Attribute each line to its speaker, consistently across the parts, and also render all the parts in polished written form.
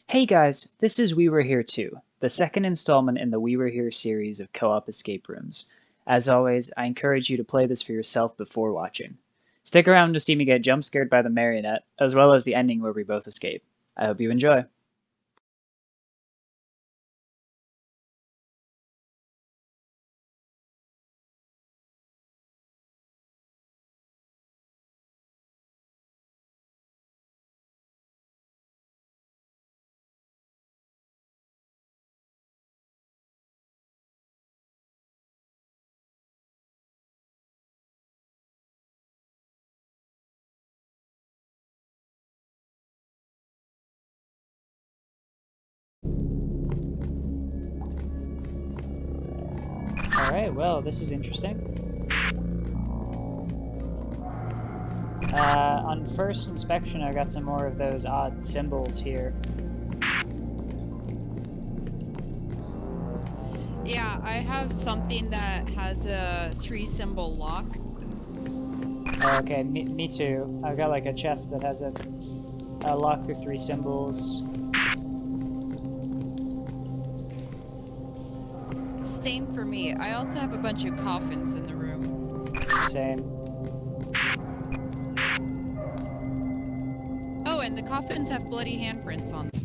Speaker 1: Hey guys, this is We Were Here Too, the second installment in the We Were Here series of co-op escape rooms. As always, I encourage you to play this for yourself before watching. Stick around to see me get jump scared by the marionette, as well as the ending where we both escape. I hope you enjoy. Alright, well, this is interesting. On first inspection, I got some more of those odd symbols here.
Speaker 2: Yeah, I have something that has a 3-symbol lock.
Speaker 1: Okay, me too. I've got like a chest that has a lock with 3 symbols.
Speaker 2: Same for me. I also have a bunch of coffins in the room.
Speaker 1: Same.
Speaker 2: Oh, and the coffins have bloody handprints on them.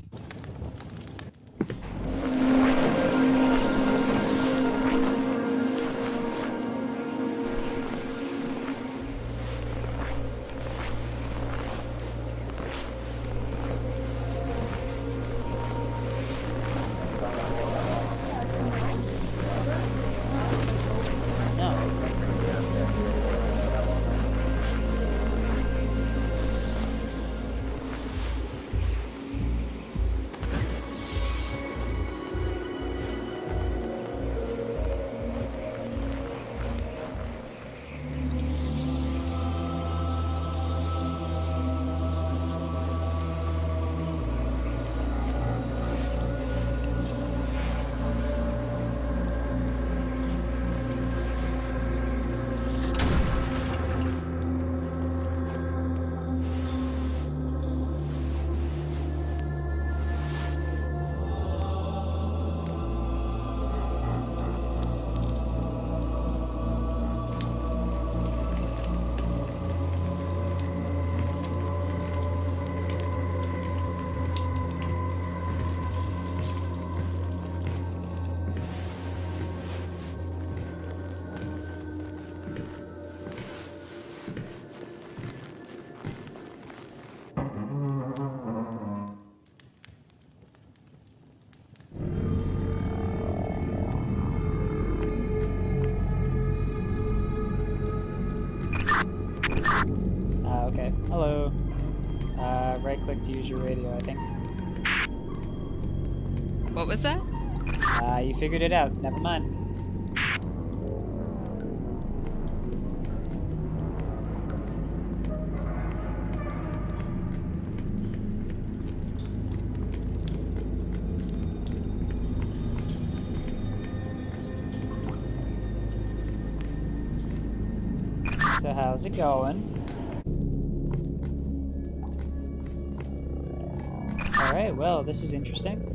Speaker 1: Okay. Hello. Right click to use your radio, I think.
Speaker 2: What was that?
Speaker 1: You figured it out. Never mind. So how's it going? Alright, well, this is interesting.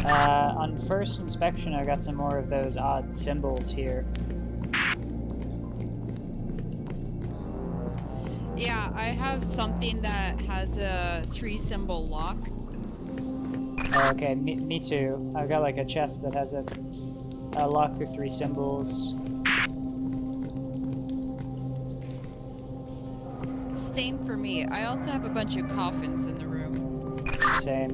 Speaker 1: On first inspection, I got some more of those odd symbols here.
Speaker 2: Yeah, I have something that has a 3-symbol lock.
Speaker 1: Okay, me too. I've got like a chest that has a lock with 3 symbols.
Speaker 2: Same for me. I also have a bunch of coffins in the room.
Speaker 1: Same.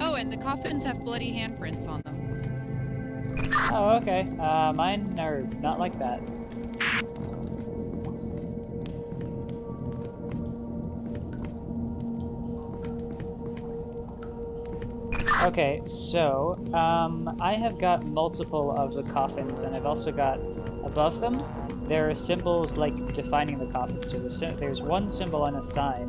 Speaker 2: Oh, and the coffins have bloody handprints on them.
Speaker 1: Oh, okay. Mine are not like that. Okay, so, I have got multiple of the coffins, and I've also got, above them, there are symbols, like, defining the coffin. So there's one symbol on a sign,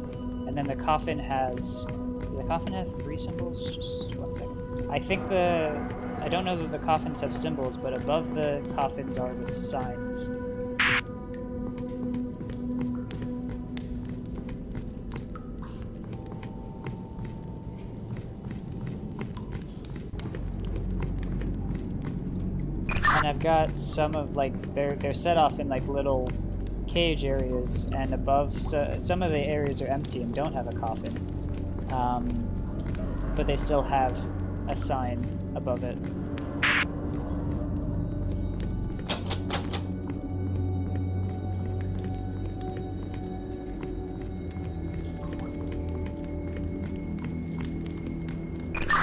Speaker 1: and then the coffin has... Does the coffin have 3 symbols? Just 1 second. I don't know that the coffins have symbols, but above the coffins are the signs. I've got some of like they're set off in like little cage areas, and above, so some of the areas are empty and don't have a coffin, but they still have a sign above it.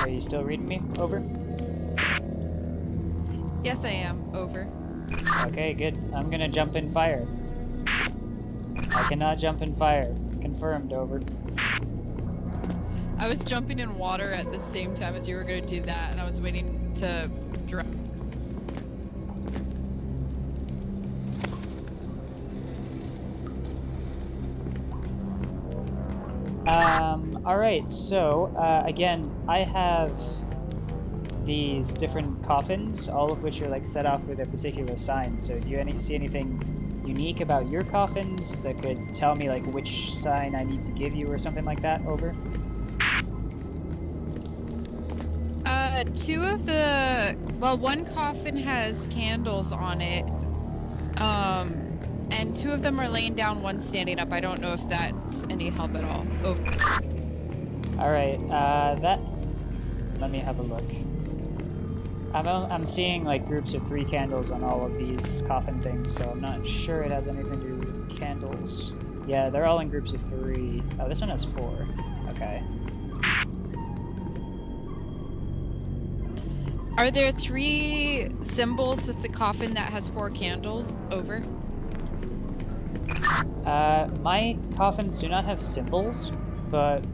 Speaker 1: Are you still reading me? Over?
Speaker 2: Yes, I am. Over.
Speaker 1: Okay, good. I'm gonna jump in fire. I cannot jump in fire. Confirmed. Over.
Speaker 2: I was jumping in water at the same time as you were going to do that, and I was waiting to drown.
Speaker 1: Alright, so, again, I have these different coffins, all of which are, like, set off with a particular sign. So do you see anything unique about your coffins that could tell me, like, which sign I need to give you or something like that? Over?
Speaker 2: Two of the... Well, one coffin has candles on it. And two of them are laying down, one standing up. I don't know if that's any help at all. Over.
Speaker 1: Alright, that... Let me have a look. I'm seeing, like, groups of 3 candles on all of these coffin things, so I'm not sure it has anything to do with candles. Yeah, they're all in groups of 3. Oh, this one has 4. Okay.
Speaker 2: Are there 3 symbols with the coffin that has 4 candles? Over.
Speaker 1: My coffins do not have symbols, but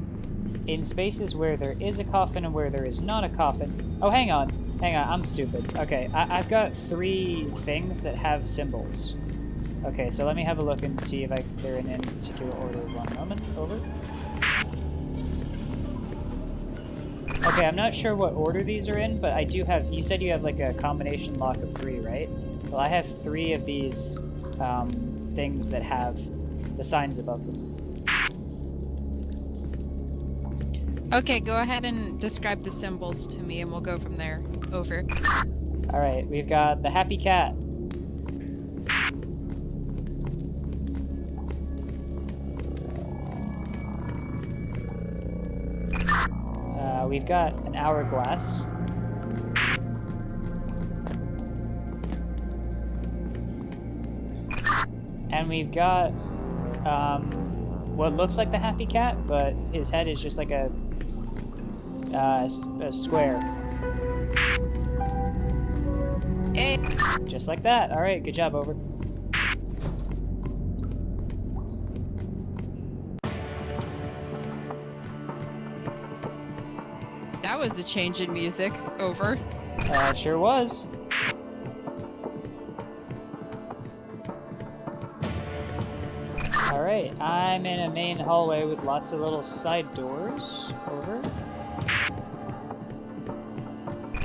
Speaker 1: in spaces where there is a coffin and where there is not a coffin... Oh, hang on, I'm stupid. Okay, I've got 3 things that have symbols. Okay, so let me have a look and see if they're in any particular order. One moment. Over. Okay, I'm not sure what order these are in, but I do have... You said you have, like, a combination lock of 3, right? Well, I have 3 of these, things that have the signs above them.
Speaker 2: Okay, go ahead and describe the symbols to me, and we'll go from there. Over.
Speaker 1: Alright, we've got the happy cat. We've got an hourglass. And we've got what looks like the happy cat, but his head is just like a square.
Speaker 2: Hey.
Speaker 1: Just like that. All right, good job. Over.
Speaker 2: That was a change in music. Over.
Speaker 1: It sure was. Alright, I'm in a main hallway with lots of little side doors. Over.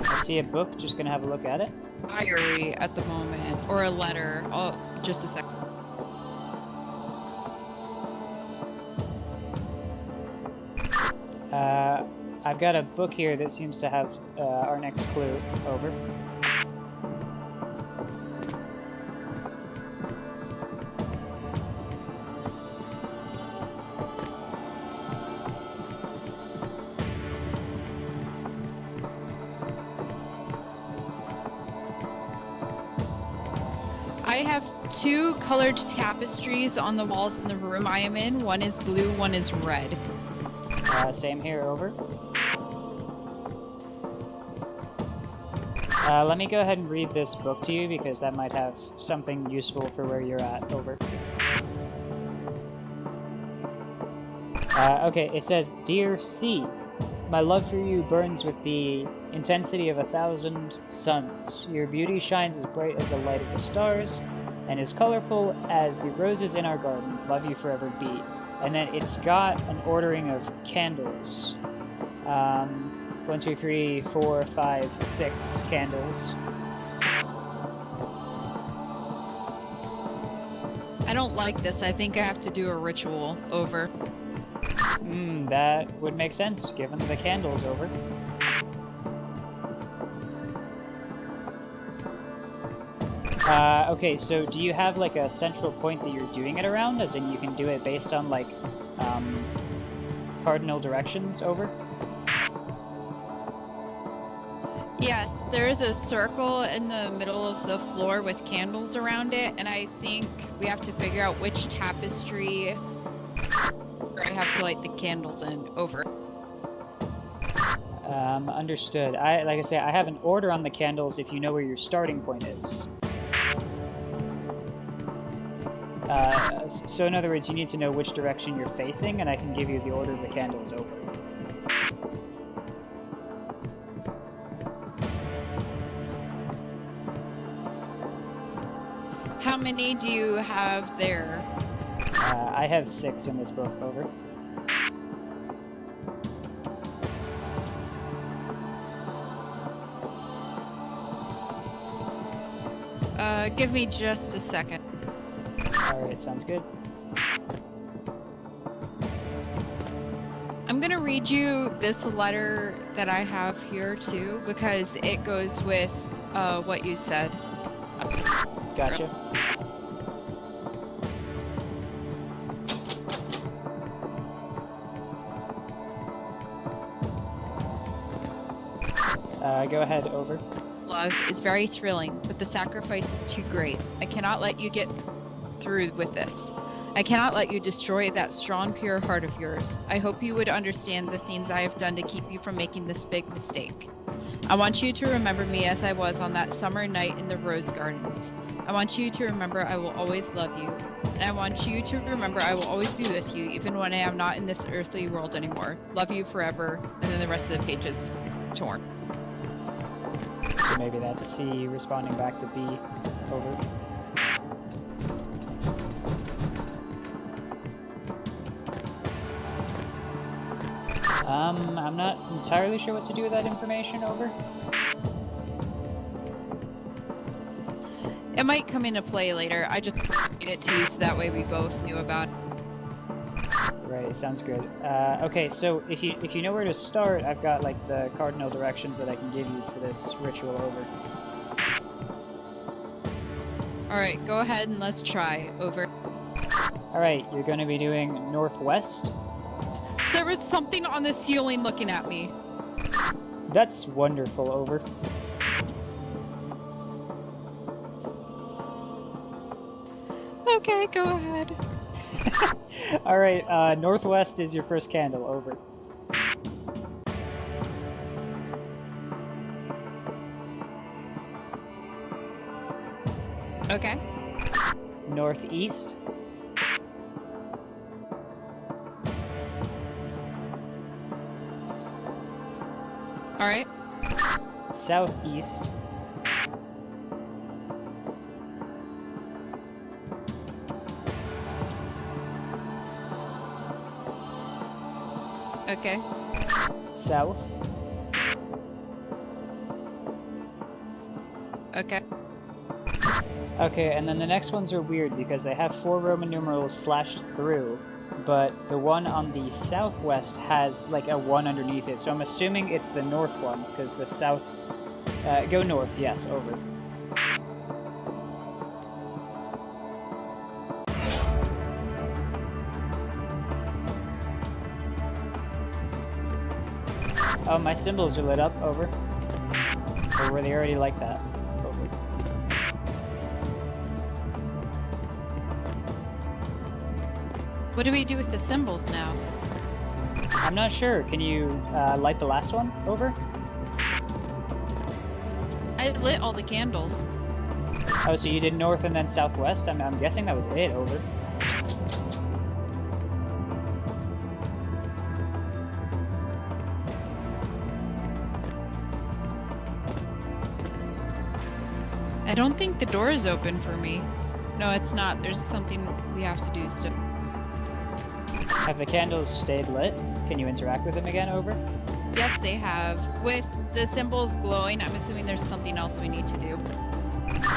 Speaker 1: I see a book, just gonna have a look at it.
Speaker 2: Diary at the moment, or a letter. Oh, just a second.
Speaker 1: I've got a book here that seems to have our next clue. Over.
Speaker 2: I have 2 colored tapestries on the walls in the room I am in. One is blue, one is red.
Speaker 1: Same here. Over. Let me go ahead and read this book to you because that might have something useful for where you're at. Over. Okay, it says, Dear C, my love for you burns with the intensity of 1,000 suns. Your beauty shines as bright as the light of the stars, and as colorful as the roses in our garden. Love you forever, B. And then it's got an ordering of candles. 1, 2, 3, 4, 5, 6 candles.
Speaker 2: I don't like this. I think I have to do a ritual. Over.
Speaker 1: That would make sense, given the candles. Over. Okay, so do you have like a central point that you're doing it around? As in you can do it based on like cardinal directions, over?
Speaker 2: Yes, there is a circle in the middle of the floor with candles around it, and I think we have to figure out which tapestry I have to light the candles in, over.
Speaker 1: Understood. Like I say, I have an order on the candles if you know where your starting point is. So in other words, you need to know which direction you're facing, and I can give you the order of the candles, over.
Speaker 2: How many do you have there?
Speaker 1: I have 6 in this book, over.
Speaker 2: Give me just a second.
Speaker 1: Alright, sounds good.
Speaker 2: I'm gonna read you this letter that I have here too, because it goes with what you said.
Speaker 1: Gotcha. Go ahead, over.
Speaker 2: Love is very thrilling, but the sacrifice is too great. I cannot let you get through with this. I cannot let you destroy that strong, pure heart of yours. I hope you would understand the things I have done to keep you from making this big mistake. I want you to remember me as I was on that summer night in the rose gardens. I want you to remember I will always love you. And I want you to remember I will always be with you, even when I am not in this earthly world anymore. Love you forever. And then the rest of the page is torn.
Speaker 1: So maybe that's C responding back to B, over. I'm not entirely sure what to do with that information, over.
Speaker 2: It might come into play later. I just read it to you so that way we both knew about it.
Speaker 1: Right, sounds good. Okay, so if you know where to start, I've got like the cardinal directions that I can give you for this ritual, over.
Speaker 2: Alright, go ahead and let's try. Over.
Speaker 1: Alright, you're going to be doing northwest.
Speaker 2: There was something on the ceiling looking at me.
Speaker 1: That's wonderful, over.
Speaker 2: Okay, go ahead.
Speaker 1: Alright, northwest is your first candle, over.
Speaker 2: Okay.
Speaker 1: Northeast.
Speaker 2: Alright.
Speaker 1: Southeast.
Speaker 2: Okay.
Speaker 1: South.
Speaker 2: Okay.
Speaker 1: Okay, and then the next ones are weird because they have 4 Roman numerals slashed through, but the one on the southwest has like a 1 underneath it, so I'm assuming it's the north one, because the south... go north, yes, over. Oh, my symbols are lit up, over. Or were they already like that? Over.
Speaker 2: What do we do with the symbols now?
Speaker 1: I'm not sure. Can you light the last one, over?
Speaker 2: I lit all the candles.
Speaker 1: Oh, so you did north and then southwest? I'm guessing that was it, over.
Speaker 2: I don't think the door is open for me. No, it's not. There's something we have to do still.
Speaker 1: Have the candles stayed lit? Can you interact with them again, over?
Speaker 2: Yes, they have. With the symbols glowing, I'm assuming there's something else we need to do.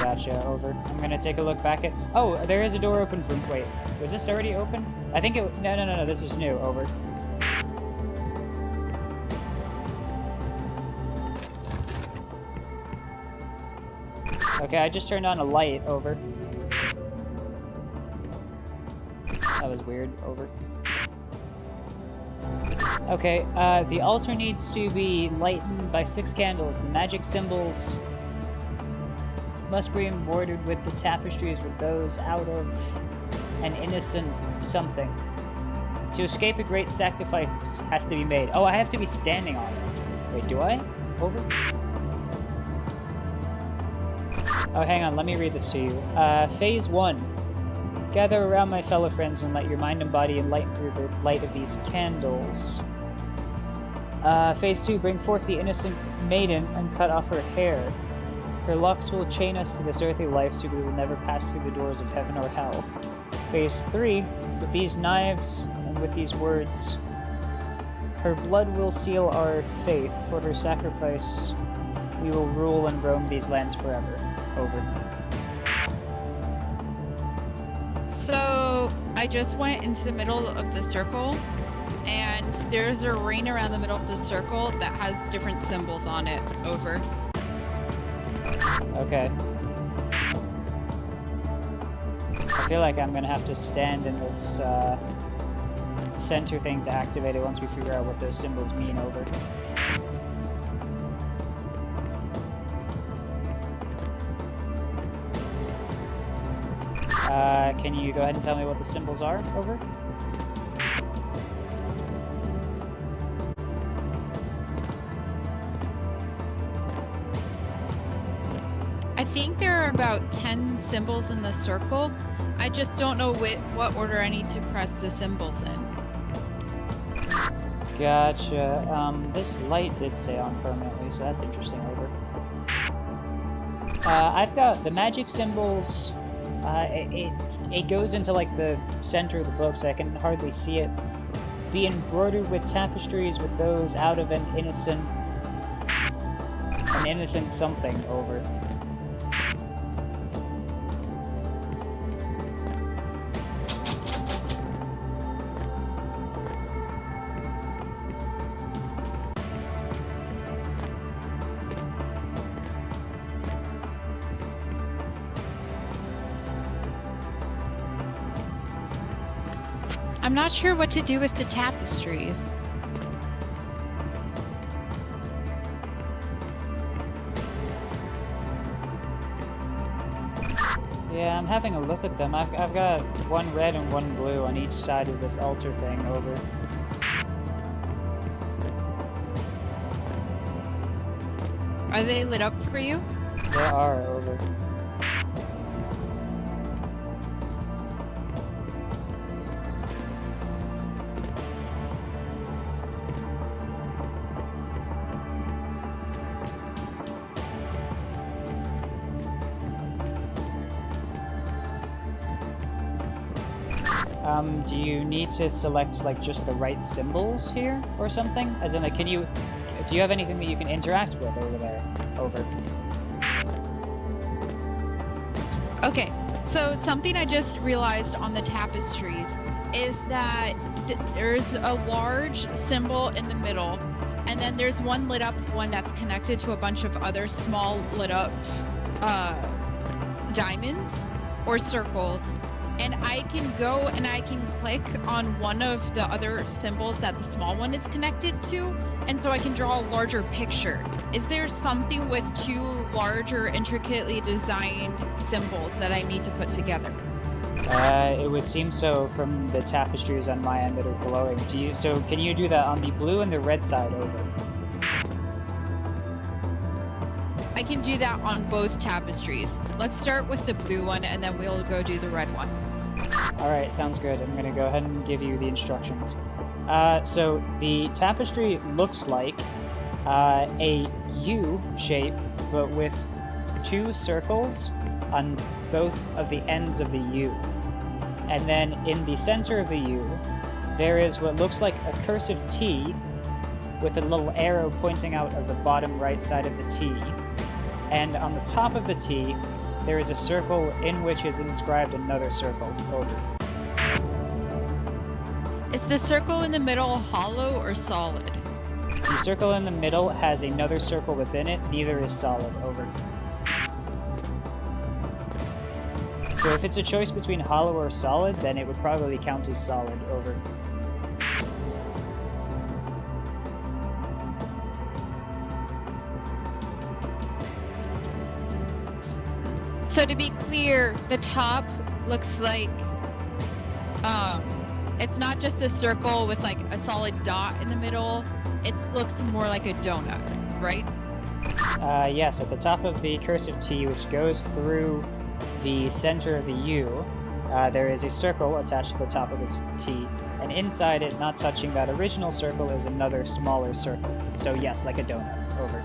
Speaker 1: Gotcha, over. I'm gonna take a look back at... Oh, there is a door open from... Wait, was this already open? I think it... No, this is new, over. Okay, I just turned on a light. Over. That was weird. Over. Okay, the altar needs to be lightened by 6 candles. The magic symbols must be embroidered with the tapestries with those out of an innocent something. To escape a great sacrifice has to be made. Oh, I have to be standing on it. Wait, do I? Over? Oh, hang on, let me read this to you. Phase 1. Gather around my fellow friends and let your mind and body enlighten through the light of these candles. Phase 2. Bring forth the innocent maiden and cut off her hair. Her locks will chain us to this earthly life so we will never pass through the doors of heaven or hell. Phase 3. With these knives and with these words, her blood will seal our faith. For her sacrifice, we will rule and roam these lands forever. Over.
Speaker 2: So I just went into the middle of the circle, and there's a ring around the middle of the circle that has different symbols on it. Over.
Speaker 1: Okay. I feel like I'm gonna have to stand in this center thing to activate it once we figure out what those symbols mean. Over. Can you go ahead and tell me what the symbols are? Over.
Speaker 2: I think there are about 10 symbols in the circle. I just don't know what order I need to press the symbols in.
Speaker 1: Gotcha. This light did stay on permanently, so that's interesting. Over. I've got the magic symbols. It goes into like the center of the book, so I can hardly see it. Be embroidered with tapestries with those out of an innocent something. Over.
Speaker 2: I'm not sure what to do with the tapestries.
Speaker 1: Yeah, I'm having a look at them. I've got one red and one blue on each side of this altar thing. Over.
Speaker 2: Are they lit up for you?
Speaker 1: They are. Over. Do you need to select like just the right symbols here or something? As in, like, do you have anything that you can interact with over there? Over.
Speaker 2: Okay, so something I just realized on the tapestries is that there's a large symbol in the middle, and then there's one lit up one that's connected to a bunch of other small lit up diamonds or circles. And I can go and I can click on one of the other symbols that the small one is connected to, and so I can draw a larger picture. Is there something with 2 larger, intricately designed symbols that I need to put together?
Speaker 1: It would seem so from the tapestries on my end that are glowing. Can you do that on the blue and the red side? Over.
Speaker 2: I can do that on both tapestries. Let's start with the blue one, and then we'll go do the red one.
Speaker 1: Alright, sounds good. I'm going to go ahead and give you the instructions. So the tapestry looks like a U shape, but with 2 circles on both of the ends of the U. And then in the center of the U, there is what looks like a cursive T with a little arrow pointing out of the bottom right side of the T. And on the top of the T, there is a circle in which is inscribed another circle. Over.
Speaker 2: Is the circle in the middle hollow or solid?
Speaker 1: The circle in the middle has another circle within it. Neither is solid. Over. So if it's a choice between hollow or solid, then it would probably count as solid. Over.
Speaker 2: So to be clear, the top looks like it's not just a circle with like a solid dot in the middle. It looks more like a donut, right?
Speaker 1: Yes, at the top of the cursive T, which goes through the center of the U, there is a circle attached to the top of this T, and inside it, not touching that original circle, is another smaller circle. So yes, like a donut. Over.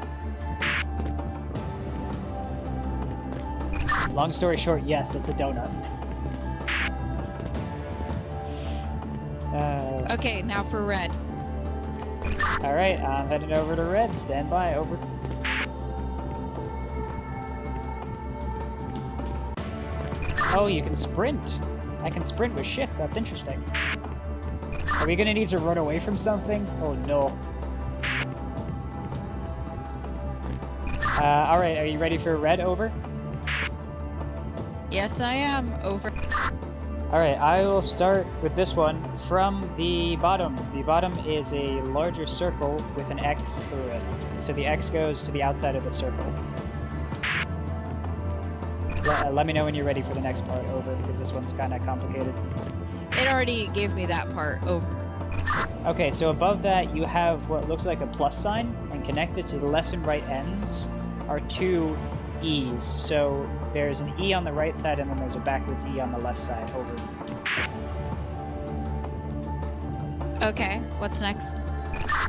Speaker 1: Long story short, yes, it's a donut.
Speaker 2: Okay, now for red.
Speaker 1: Alright, I'm heading over to red. Stand by. Over. Oh, you can sprint. I can sprint with shift. That's interesting. Are we gonna need to run away from something? Oh no. Alright, are you ready for red? Over?
Speaker 2: Yes, I am. Over.
Speaker 1: Alright, I will start with this one from the bottom. The bottom is a larger circle with an X through it. So the X goes to the outside of the circle. Let me know when you're ready for the next part. Over, because this one's kind of complicated.
Speaker 2: It already gave me that part. Over.
Speaker 1: Okay, so above that you have what looks like a plus sign, and connected to the left and right ends are two E's. So there's an E on the right side, and then there's a backwards E on the left side. Over.
Speaker 2: Okay, what's next?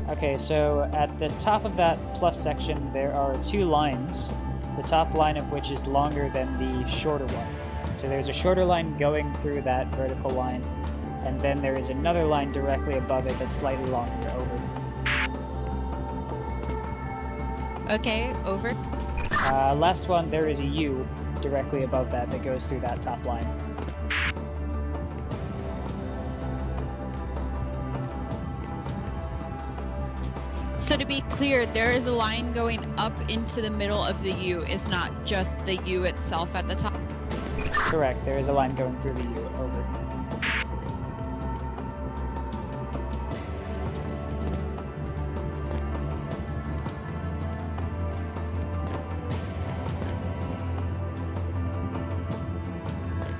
Speaker 1: Okay, so at the top of that plus section, there are two lines, the top line of which is longer than the shorter one. So there's a shorter line going through that vertical line, and then there is another line directly above it that's slightly longer. Over.
Speaker 2: Okay, over.
Speaker 1: Last one, there is a U directly above that that goes through that top line.
Speaker 2: So to be clear, there is a line going up into the middle of the U. It's not just the U itself at the top.
Speaker 1: Correct, there is a line going through the U. Over.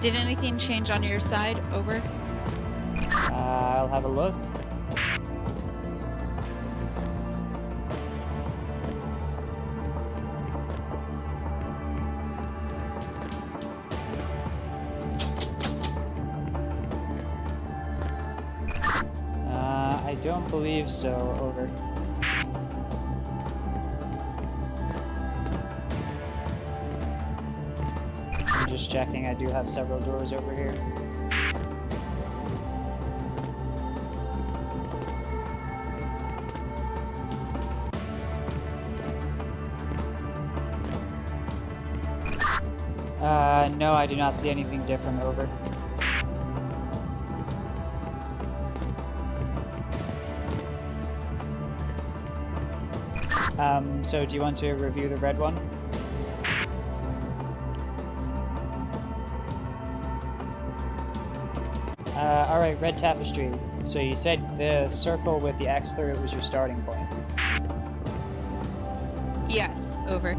Speaker 2: Did anything change on your side? Over.
Speaker 1: I'll have a look. I don't believe so. Over. I'm just checking. I do have several doors over here. No, I do not see anything different. Over. So do you want to review the red one? Alright, red tapestry. So you said the circle with the X through it was your starting point.
Speaker 2: Yes, over.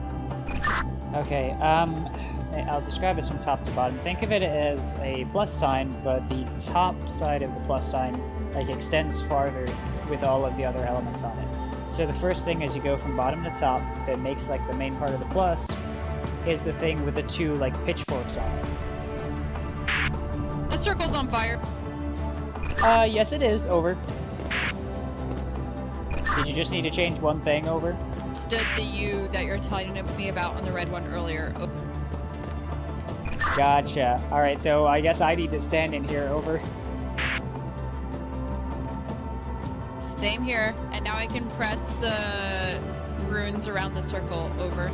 Speaker 1: Okay, I'll describe this from top to bottom. Think of it as a plus sign, but the top side of the plus sign extends farther with all of the other elements on it. So the first thing as you go from bottom to top that makes the main part of the plus is the thing with the two pitchforks on it.
Speaker 2: The circle's on fire.
Speaker 1: Yes it is. Over. Did you just need to change one thing? Over?
Speaker 2: Stood the U that you're telling me about on the red one earlier. Over.
Speaker 1: Gotcha. Alright, so I guess I need to stand in here. Over.
Speaker 2: Same here. And now I can press the runes around the circle. Over.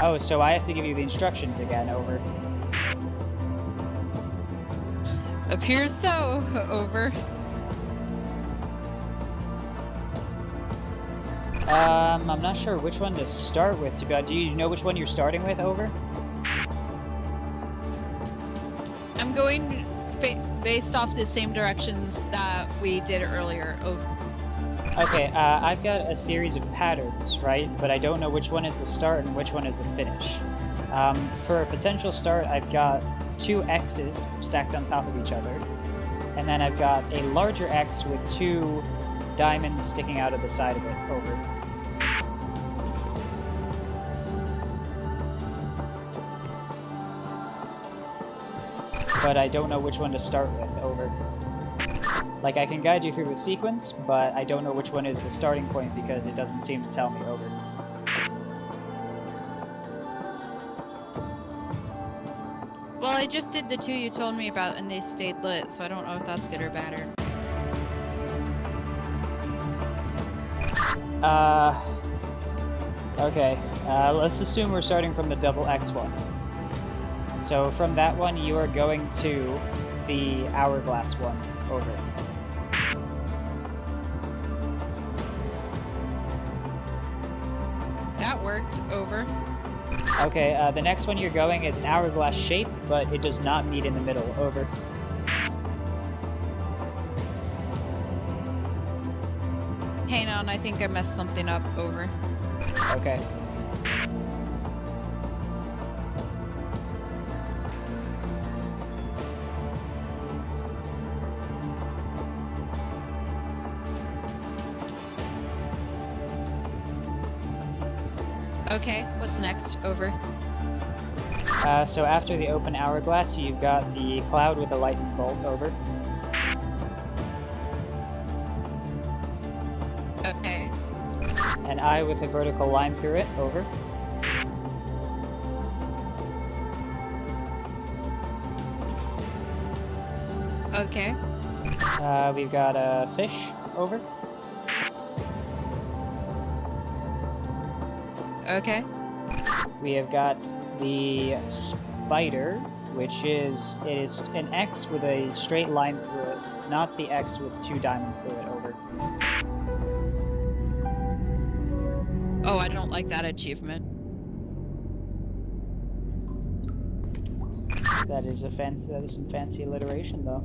Speaker 1: Oh, so I have to give you the instructions again. Over.
Speaker 2: Appears so. Over.
Speaker 1: I'm not sure which one to start with. Do you know which one you're starting with? Over?
Speaker 2: going based off the same directions that we did earlier. Over.
Speaker 1: Okay, I've got a series of patterns, right? But I don't know which one is the start and which one is the finish. For a potential start, I've got 2 X's stacked on top of each other. And then I've got a larger X with 2 diamonds sticking out of the side of it. Over. But I don't know which one to start with. Over. Like, I can guide you through the sequence, but I don't know which one is the starting point because it doesn't seem to tell me. Over.
Speaker 2: Well, I just did the 2 you told me about, and they stayed lit, so I don't know if that's good or bad.
Speaker 1: Okay. Let's assume we're starting from the double X one. So from that one, you are going to the hourglass one. Over.
Speaker 2: That worked. Over.
Speaker 1: Okay, the next one you're going is an hourglass shape, but it does not meet in the middle. Over.
Speaker 2: Hang on, I think I messed something up. Over.
Speaker 1: Okay.
Speaker 2: Okay, what's next? Over.
Speaker 1: So after the open hourglass, you've got the cloud with a lightning bolt. Over.
Speaker 2: Okay.
Speaker 1: An eye with a vertical line through it. Over.
Speaker 2: Okay.
Speaker 1: We've got a fish. Over.
Speaker 2: Okay.
Speaker 1: We have got the spider, which is an X with a straight line through it, not the X with 2 diamonds through it. Over.
Speaker 2: Oh, I don't like that achievement.
Speaker 1: That is some fancy alliteration, though.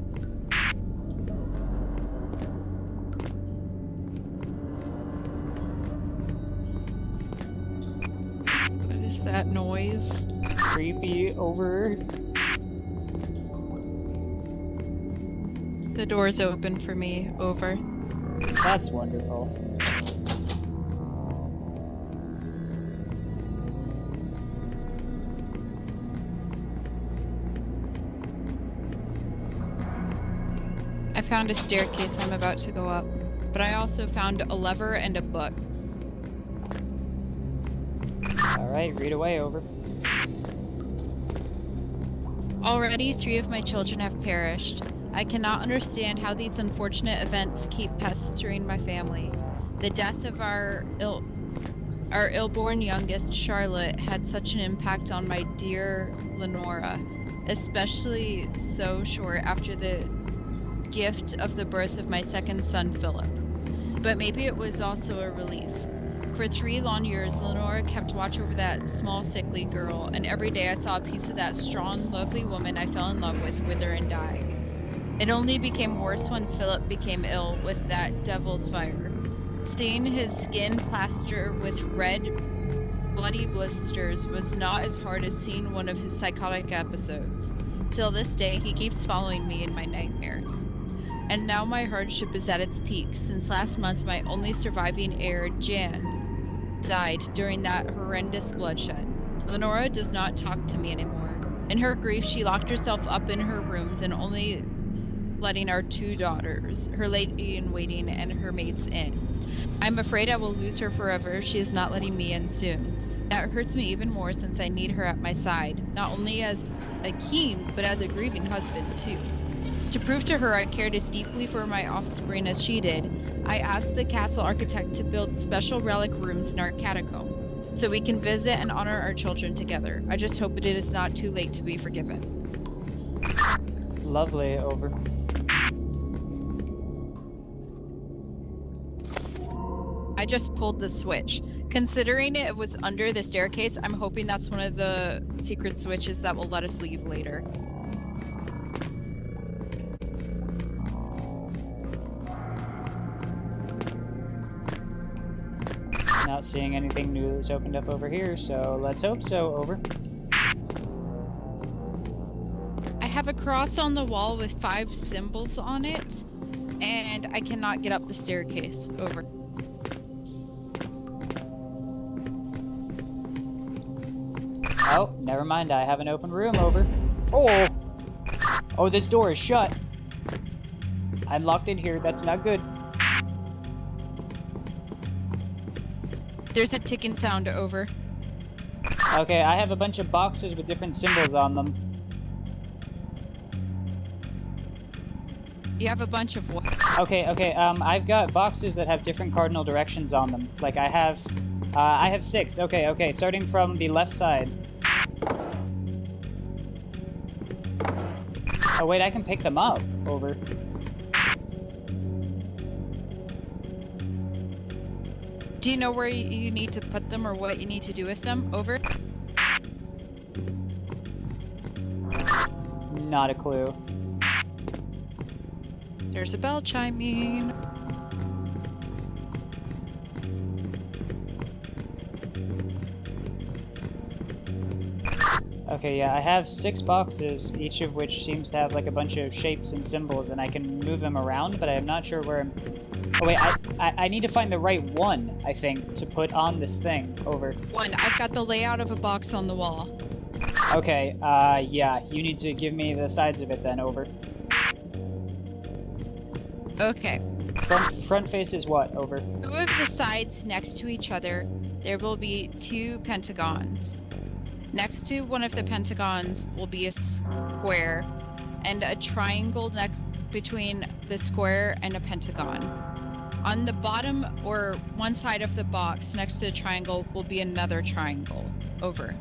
Speaker 2: What is that noise?
Speaker 1: Creepy. Over.
Speaker 2: The door's open for me. Over.
Speaker 1: That's wonderful.
Speaker 2: I found a staircase I'm about to go up, but I also found a lever and a book.
Speaker 1: Alright, read away. Over.
Speaker 2: Already 3 of my children have perished. I cannot understand how these unfortunate events keep pestering my family. The death of our ill-born youngest, Charlotte, had such an impact on my dear Lenora, especially so short after the gift of the birth of my second son, Philip. But maybe it was also a relief. For 3 long years, Lenora kept watch over that small, sickly girl, and every day I saw a piece of that strong, lovely woman I fell in love with wither and die. It only became worse when Philip became ill with that devil's fire. Seeing his skin plastered with red, bloody blisters was not as hard as seeing one of his psychotic episodes. Till this day, he keeps following me in my nightmares. And now my hardship is at its peak, since last month my only surviving heir, Jan, died during that horrendous bloodshed. Lenora does not talk to me anymore. In her grief, she locked herself up in her rooms and only letting our 2 daughters, her lady-in-waiting and her mates in. I'm afraid I will lose her forever if she is not letting me in soon. That hurts me even more since I need her at my side, not only as a king, but as a grieving husband too. To prove to her I cared as deeply for my offspring as she did, I asked the castle architect to build special relic rooms in our catacomb, so we can visit and honor our children together. I just hope it is not too late to be forgiven.
Speaker 1: Lovely. Over.
Speaker 2: I just pulled the switch. Considering it was under the staircase, I'm hoping that's one of the secret switches that will let us leave later.
Speaker 1: Not seeing anything new that's opened up over here, so let's hope so. Over.
Speaker 2: I have a cross on the wall with 5 symbols on it, and I cannot get up the staircase. Over.
Speaker 1: Oh, never mind. I have an open room. Over. Oh! Oh, this door is shut. I'm locked in here. That's not good.
Speaker 2: There's a ticking sound. Over.
Speaker 1: Okay, I have a bunch of boxes with different symbols on them.
Speaker 2: You have a bunch of what?
Speaker 1: Okay, I've got boxes that have different cardinal directions on them. Like, I have 6. Okay, starting from the left side. Oh, wait, I can pick them up. Over.
Speaker 2: Do you know where you need to put them or what you need to do with them? Over.
Speaker 1: Not a clue.
Speaker 2: There's a bell chiming.
Speaker 1: Okay, yeah, I have 6 boxes, each of which seems to have like a bunch of shapes and symbols, and I can move them around, but I'm not sure where I'm... Oh wait, I need to find the right one, I think, to put on this thing. Over.
Speaker 2: 1. I've got the layout of a box on the wall.
Speaker 1: Okay, yeah, you need to give me the sides of it then. Over.
Speaker 2: Okay.
Speaker 1: Front face is what? Over.
Speaker 2: 2 of the sides next to each other, there will be 2 pentagons. Next to one of the pentagons will be a square, and a triangle next between the square and a pentagon. On the bottom or one side of the box next to the triangle will be another triangle. Over.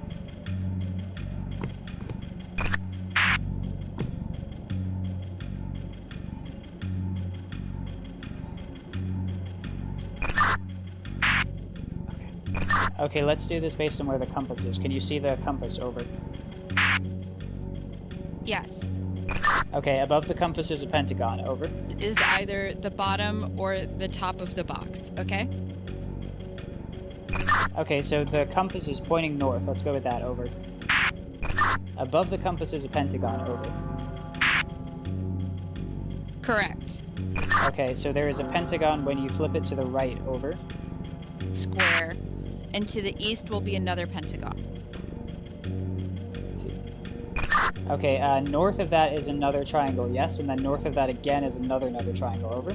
Speaker 1: Okay, let's do this based on where the compass is. Can you see the compass? Over.
Speaker 2: Yes.
Speaker 1: Okay, above the compass is a pentagon. Over.
Speaker 2: Is either the bottom or the top of the box, okay?
Speaker 1: Okay, so the compass is pointing north. Let's go with that. Over. Above the compass is a pentagon. Over.
Speaker 2: Correct.
Speaker 1: Okay, so there is a pentagon when you flip it to the right. Over.
Speaker 2: Square. And to the east will be another pentagon.
Speaker 1: Okay, north of that is another triangle, yes, and then north of that again is another triangle. Over.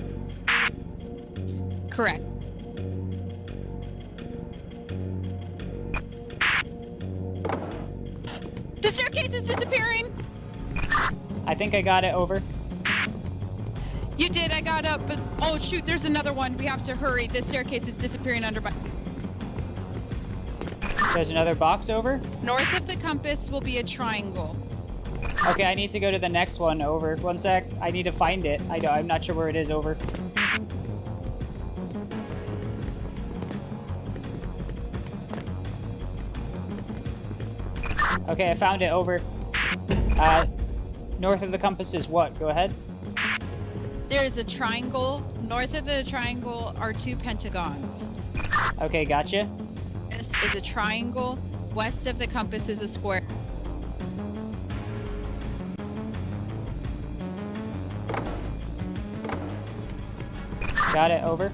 Speaker 2: Correct. The staircase is disappearing!
Speaker 1: I think I got it. Over.
Speaker 2: You did, I got up, but oh shoot, there's another one. We have to hurry. The staircase is disappearing under my...
Speaker 1: There's another box. Over.
Speaker 2: North of the compass will be a triangle.
Speaker 1: Okay, I need to go to the next one. Over. One sec. I need to find it. I'm not sure where it is. Over. Okay, I found it. Over. North of the compass is what? Go ahead.
Speaker 2: There is a triangle. North of the triangle are 2 pentagons.
Speaker 1: Okay, gotcha.
Speaker 2: This is a triangle. West of the compass is a square.
Speaker 1: Got it. Over.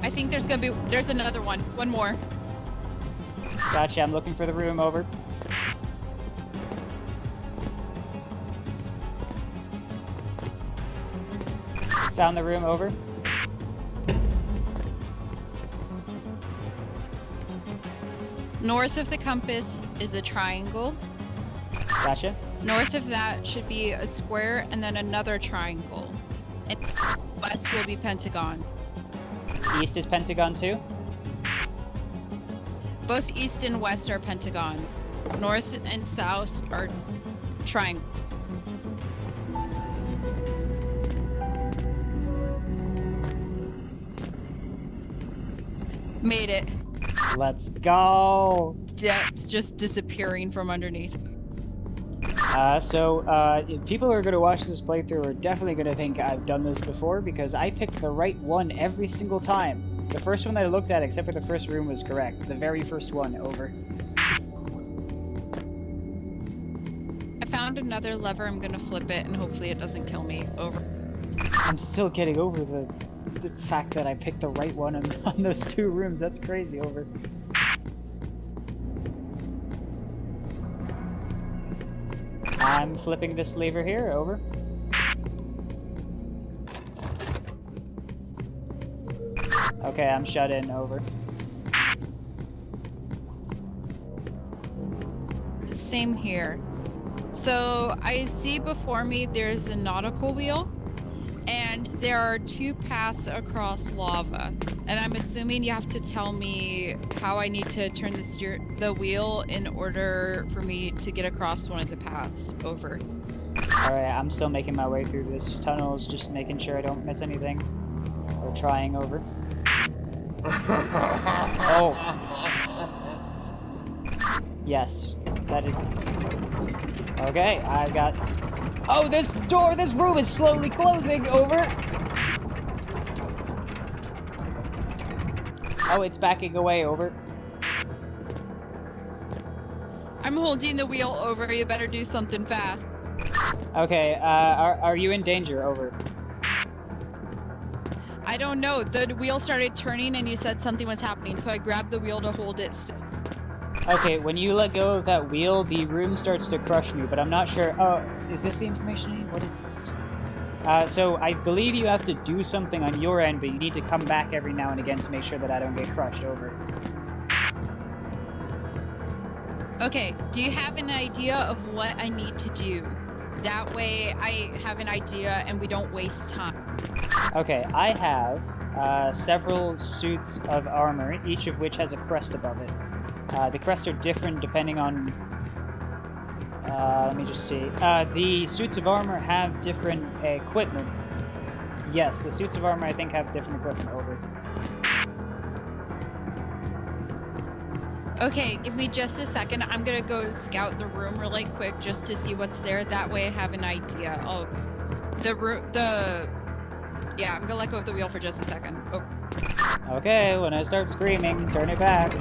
Speaker 2: I think there's another one. One more.
Speaker 1: Gotcha. I'm looking for the room. Over. Found the room. Over.
Speaker 2: North of the compass is a triangle.
Speaker 1: Gotcha.
Speaker 2: North of that should be a square and then another triangle. And west will be pentagons.
Speaker 1: East is pentagon too.
Speaker 2: Both east and west are pentagons. North and south are triangles. Made it.
Speaker 1: Let's go.
Speaker 2: Steps just disappearing from underneath.
Speaker 1: People who are going to watch this playthrough are definitely going to think I've done this before because I picked the right one every single time. The first one that I looked at, except for the first room, was correct. The very first one, over.
Speaker 2: I found another lever. I'm gonna flip it, and hopefully it doesn't kill me. Over.
Speaker 1: I'm still getting over the fact that I picked the right one on those 2 rooms. That's crazy, over. I'm flipping this lever here, over. Okay, I'm shut in, over.
Speaker 2: Same here. So I see before me there's a nautical wheel, and there are 2 paths across lava. And I'm assuming you have to tell me how I need to turn the wheel in order for me to get across one of the paths. Over.
Speaker 1: Alright, I'm still making my way through this tunnel, just making sure I don't miss anything. Or trying, over. Oh. Yes, that is... Okay, I've got... Oh, this room is slowly closing, over! Oh, it's backing away, over.
Speaker 2: I'm holding the wheel, over. You better do something fast.
Speaker 1: Okay, are you in danger, over?
Speaker 2: I don't know. The wheel started turning and you said something was happening, so I grabbed the wheel to hold it still.
Speaker 1: Okay, when you let go of that wheel, the room starts to crush me, but I'm not sure... Oh, is this the information I need? What is this? So I believe you have to do something on your end, but you need to come back every now and again to make sure that I don't get crushed, over.
Speaker 2: Okay, do you have an idea of what I need to do? That way I have an idea and we don't waste time.
Speaker 1: Okay, I have several suits of armor, each of which has a crest above it. The crests are different depending on... let me just see. The suits of armor have different equipment. Yes, the suits of armor, I think, have different equipment, over.
Speaker 2: Okay, give me just a second. I'm gonna go scout the room really quick just to see what's there. That way I have an idea. Oh, yeah, I'm gonna let go of the wheel for just a second. Oh.
Speaker 1: Okay, when I start screaming, turn it back.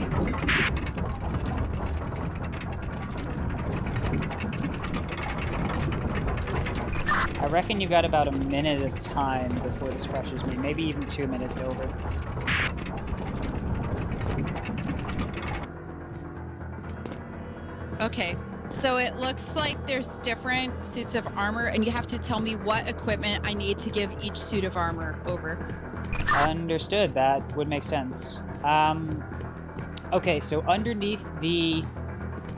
Speaker 1: I reckon you got about a minute of time before this crushes me, maybe even 2 minutes, over.
Speaker 2: Okay, so it looks like there's different suits of armor, and you have to tell me what equipment I need to give each suit of armor, over.
Speaker 1: Understood, that would make sense. Okay, so underneath the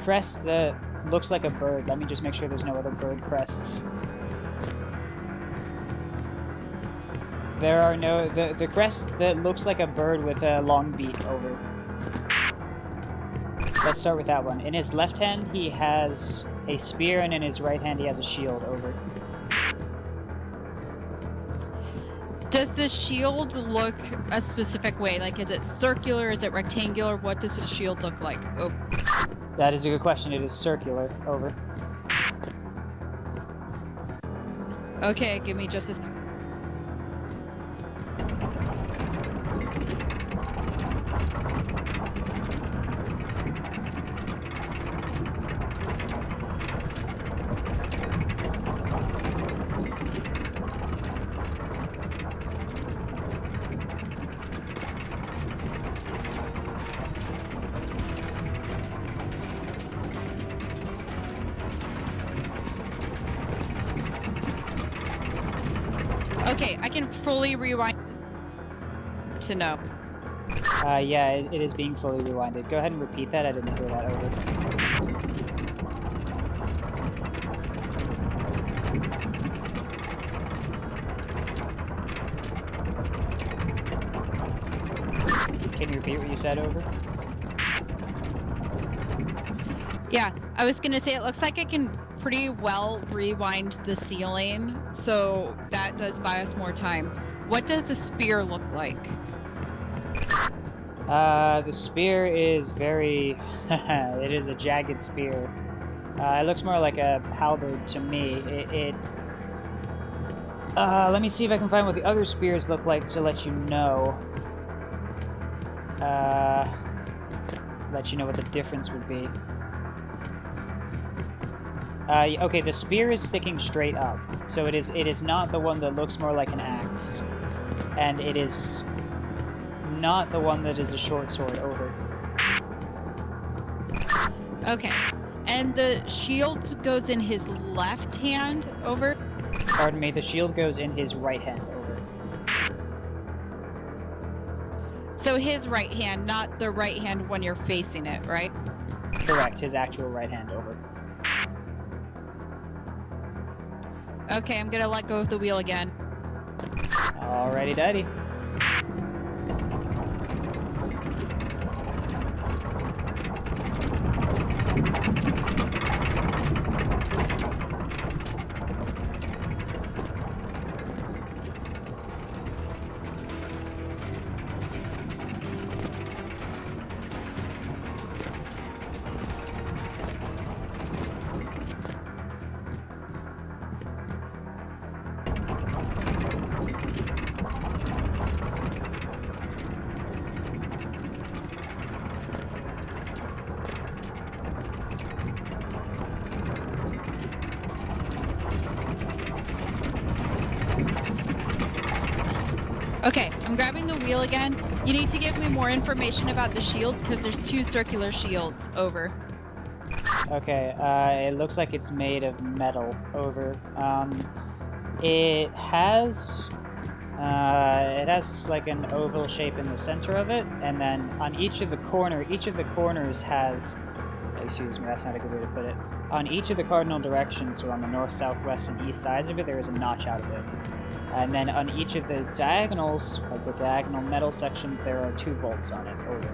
Speaker 1: crest that looks like a bird, let me just make sure there's no other bird crests. There are no... The crest that looks like a bird with a long beak, over. Let's start with that one. In his left hand, he has a spear, and in his right hand, he has a shield, over.
Speaker 2: Does the shield look a specific way? Like, is it circular? Is it rectangular? What does the shield look like? Over.
Speaker 1: That is a good question. It is circular, over.
Speaker 2: Okay, give me just a second. Okay, I can fully rewind to know.
Speaker 1: Yeah, it is being fully rewinded. Go ahead and repeat that. I didn't hear that, over. Can you repeat what you said, over?
Speaker 2: Yeah, I was gonna say it looks like I can pretty well rewind the ceiling, so that does buy us more time. What does the spear look like?
Speaker 1: The spear is very... it is a jagged spear. It looks more like a halberd to me. Let me see if I can find what the other spears look like to let you know. let you know what the difference would be. Okay, the spear is sticking straight up, so it is not the one that looks more like an axe, and it is not the one that is a short sword. Over.
Speaker 2: Okay. And the shield goes in his left hand. Over.
Speaker 1: Pardon me, the shield goes in his right hand. Over.
Speaker 2: So his right hand, not the right hand when you're facing it, right?
Speaker 1: Correct, his actual right hand. Over.
Speaker 2: Okay, I'm gonna let go of the wheel again.
Speaker 1: Alrighty, daddy.
Speaker 2: Okay, I'm grabbing the wheel again. You need to give me more information about the shield because there's 2 circular shields. Over.
Speaker 1: Okay, it looks like it's made of metal. Over. It has like an oval shape in the center of it, and then on each of the corners has, excuse me, that's not a good way to put it. On each of the cardinal directions, so on the north, south, west, and east sides of it, there is a notch out of it. And then on each of the diagonals, like the diagonal metal sections, there are 2 bolts on it. Over.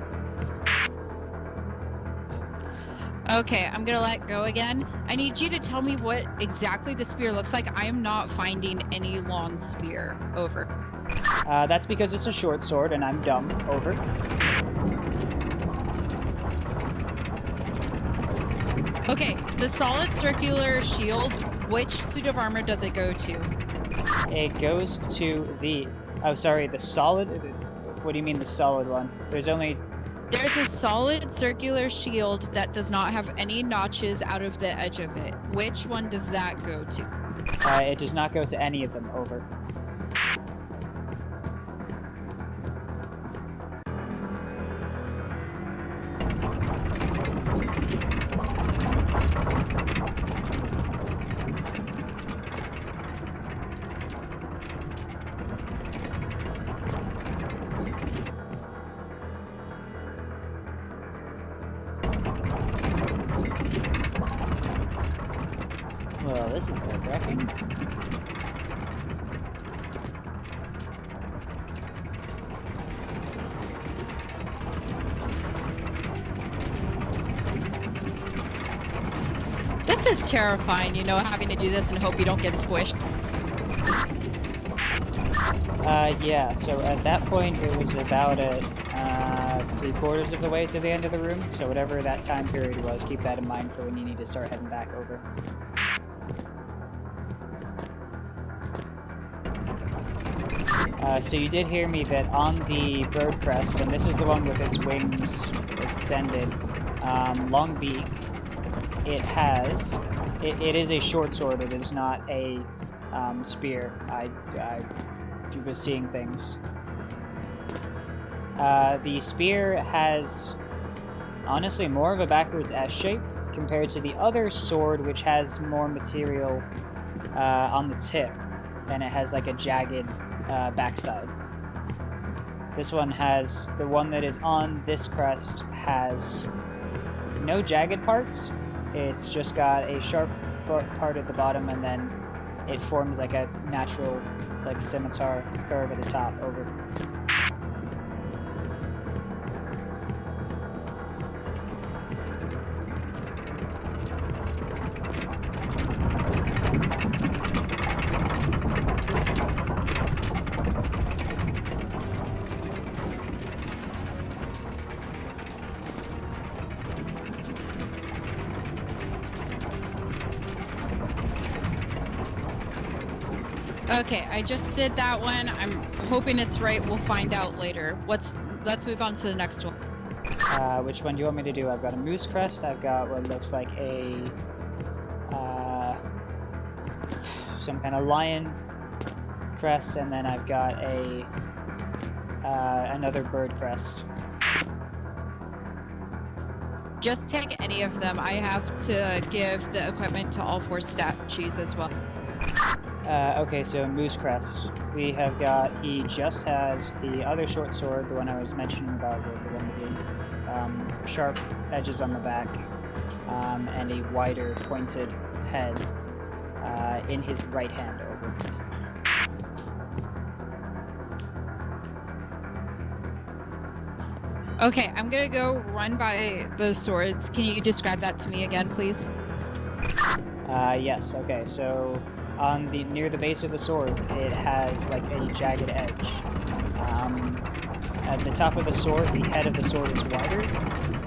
Speaker 2: Okay, I'm gonna let go again. I need you to tell me what exactly the spear looks like. I am not finding any long spear. Over.
Speaker 1: That's because it's a short sword, and I'm dumb. Over.
Speaker 2: Okay, the solid circular shield, which suit of armor does it go to?
Speaker 1: It goes to the... Oh, sorry, the solid... What do you mean the solid one? There's a
Speaker 2: solid circular shield that does not have any notches out of the edge of it. Which one does that go to?
Speaker 1: It does not go to any of them. Over. Well, this is nerve-wracking.
Speaker 2: This is terrifying, you know, having to do this and hope you don't get squished.
Speaker 1: Yeah, so at that point it was about 3/4 of the way to the end of the room, so whatever that time period was, keep that in mind for when you need to start heading back over. So you did hear me that on the bird crest, and this is the one with its wings extended, long beak, it is a short sword, it is not a spear. I was seeing things. The spear has, honestly, more of a backwards S shape compared to the other sword, which has more material on the tip, and it has like a jagged backside. This one has, the one that is on this crest has no jagged parts. It's just got a sharp part at the bottom, and then it forms like a natural, like, scimitar curve at the top. Over.
Speaker 2: Okay, I just did that one. I'm hoping it's right. We'll find out later. What's let's move on to the next one.
Speaker 1: Which one do you want me to do? I've got a moose crest. I've got what looks like a some kind of lion crest, and then I've got a another bird crest.
Speaker 2: Just pick any of them. I have to give the equipment to all 4 statues as well.
Speaker 1: Okay, so moose crest. We have got. He just has the other short sword, the one I was mentioning about, with the one with the sharp edges on the back, and a wider pointed head in his right hand. Over.
Speaker 2: Okay, I'm gonna go run by the swords. Can you describe that to me again, please?
Speaker 1: Yes. Okay. So on the near the base of the sword, it has like a jagged edge. At the top of the sword, the head of the sword is wider,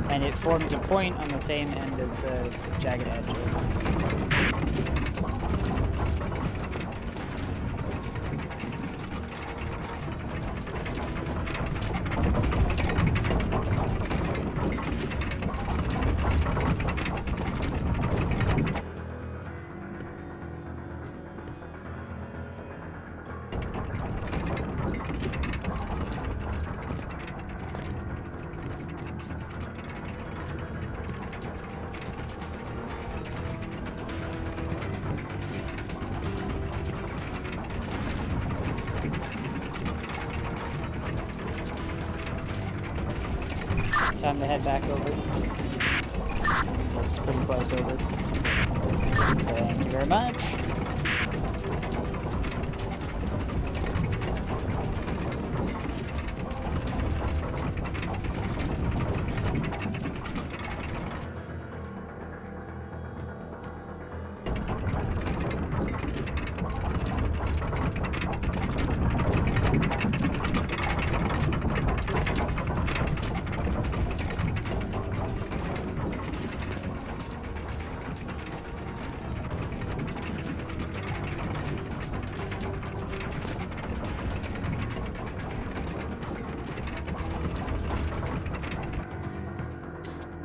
Speaker 1: and it forms a point on the same end as the jagged edge. Time to head back over. It's pretty close over. Thank you very much.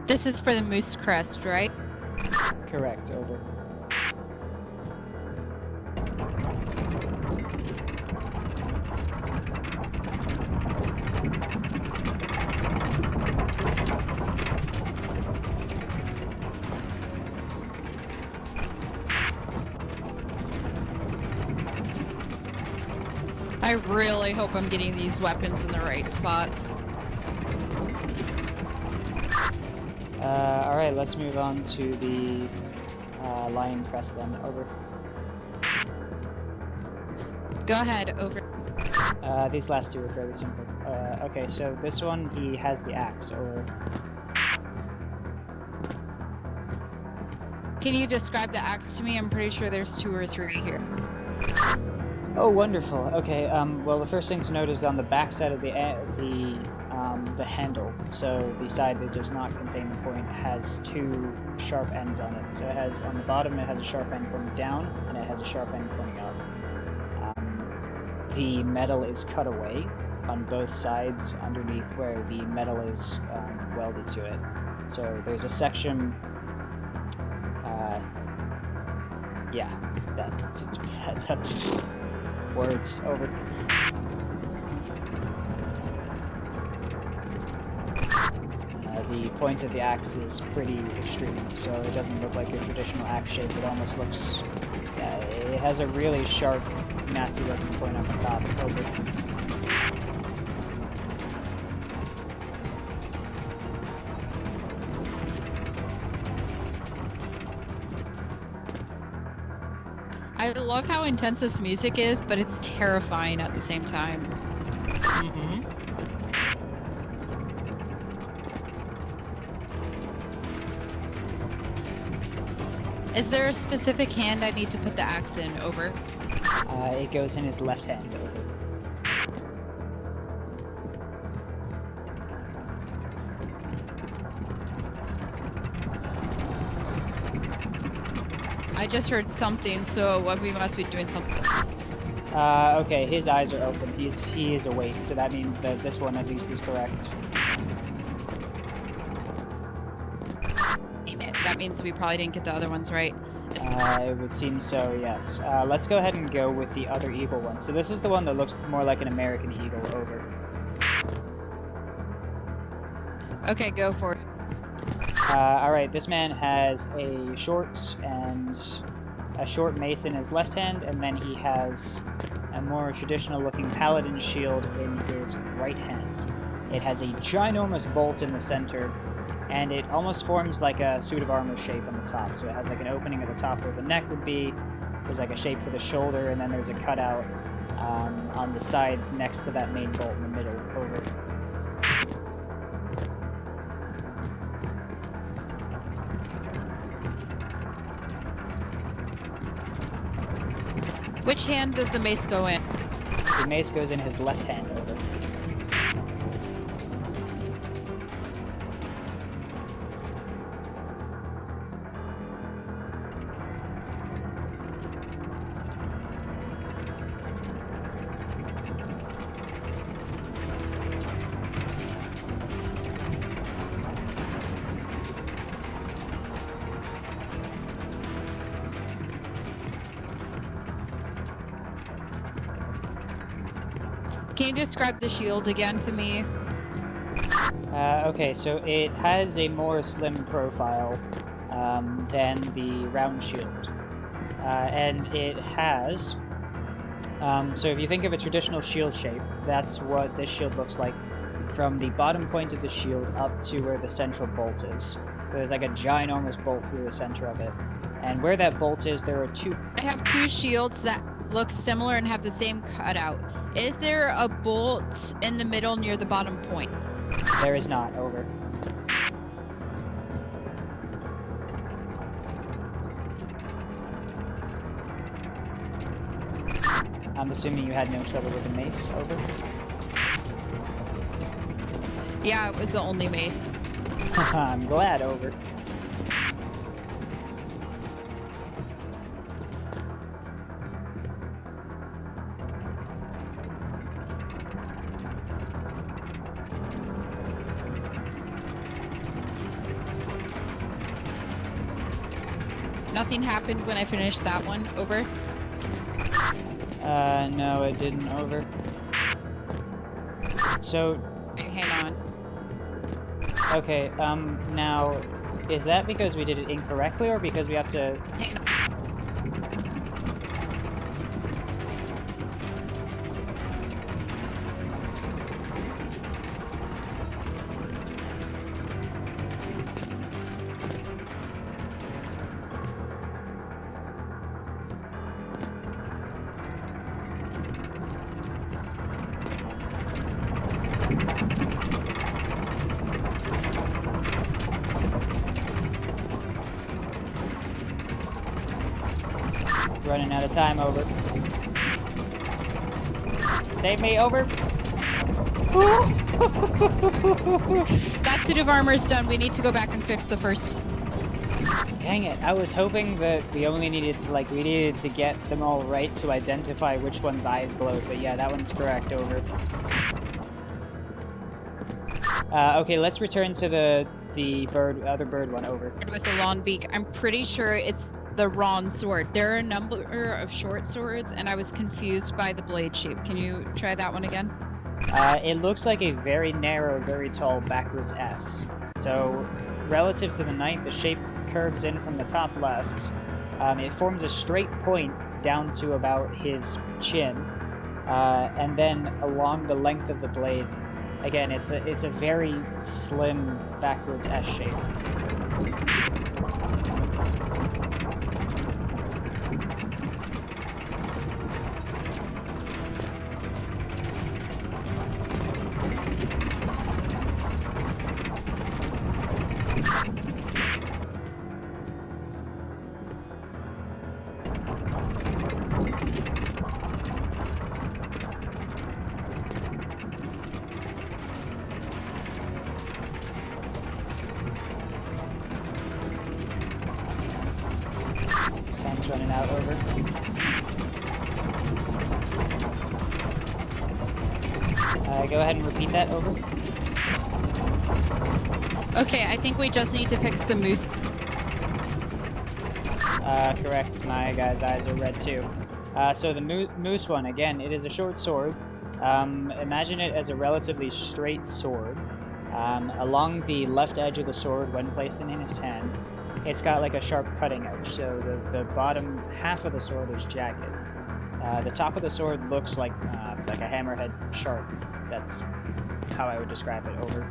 Speaker 2: This is for the moose crest, right?
Speaker 1: Correct. Over.
Speaker 2: I really hope I'm getting these weapons in the right spots.
Speaker 1: Alright, let's move on to the lion crest then. Over.
Speaker 2: Go ahead, over.
Speaker 1: These last two are fairly simple. Okay, so this one, he has the axe. Over.
Speaker 2: Can you describe the axe to me? I'm pretty sure there's 2 or 3 here.
Speaker 1: Oh, wonderful. Okay. Well, the first thing to note is on the back side of the handle. So the side that does not contain the point has 2 sharp ends on it. So it has on the bottom, it has a sharp end pointing down, and it has a sharp end pointing up. The metal is cut away on both sides underneath where the metal is welded to it. So there's a section. Yeah, that words. Over. The point of the axe is pretty extreme, so it doesn't look like a traditional axe shape. It almost looks... it has a really sharp, nasty looking point on the top. Over.
Speaker 2: I love how intense this music is, but it's terrifying at the same time.
Speaker 1: Mm-hmm.
Speaker 2: Is there a specific hand I need to put the axe in? Over.
Speaker 1: It goes in his left hand. Over.
Speaker 2: I just heard something, so we must be doing something.
Speaker 1: Okay, his eyes are open. He is awake, so that means that this one at least is correct.
Speaker 2: That means we probably didn't get the other ones right.
Speaker 1: It would seem so, yes. Let's go ahead and go with the other eagle one. So this is the one that looks more like an American eagle. Over.
Speaker 2: Okay, go for it.
Speaker 1: Alright, this man has a short mace in his left hand, and then he has a more traditional looking paladin shield in his right hand. It has a ginormous bolt in the center, and it almost forms like a suit of armor shape on the top. So it has like an opening at the top where the neck would be, there's like a shape for the shoulder, and then there's a cutout on the sides next to that main bolt in the middle. Over.
Speaker 2: Which hand does the mace go in?
Speaker 1: The mace goes in his left hand. Over.
Speaker 2: Can you describe the shield again to me?
Speaker 1: Okay, so it has a more slim profile than the round shield. And it has... so if you think of a traditional shield shape, that's what this shield looks like from the bottom point of the shield up to where the central bolt is. So there's like a ginormous bolt through the center of it. And where that bolt is, there are two...
Speaker 2: I have two shields that look similar and have the same cutout. Is there a bolt in the middle near the bottom point?
Speaker 1: There is not. Over. I'm assuming you had no trouble with the mace. Over.
Speaker 2: Yeah, it was the only mace.
Speaker 1: I'm glad. Over.
Speaker 2: Nothing happened when I finished that one. Over.
Speaker 1: No, it didn't. Over. So,
Speaker 2: Okay, hang on.
Speaker 1: okay, now, is that because we did it incorrectly, or because we have to...
Speaker 2: Hang on.
Speaker 1: Running out of time. Over. Save me. Over.
Speaker 2: That suit of armor is done. We need to go back and fix the first.
Speaker 1: Dang it, I was hoping that we only needed to, we needed to get them all right to identify which one's eyes glowed, but yeah, that one's correct. Over. Okay, let's return to the other bird one. Over.
Speaker 2: With the long beak. I'm pretty sure it's the wrong sword. There are a number of short swords, and I was confused by the blade shape. Can you try that one again?
Speaker 1: It looks like a very narrow, very tall backwards S. So, relative to the knight, the shape curves in from the top left. It forms a straight point down to about his chin, and then along the length of the blade. Again, it's a very slim backwards S shape. Time's running out. Over. Go ahead and repeat that, over.
Speaker 2: Okay, I think we just need to fix the moose.
Speaker 1: Correct, my guy's eyes are red too. So the moose one, again, it is a short sword. Imagine it as a relatively straight sword. Along the left edge of the sword, when placed in his hand, it's got like a sharp cutting edge, so the bottom half of the sword is jagged. The top of the sword looks like a hammerhead shark. That's how I would describe it, over.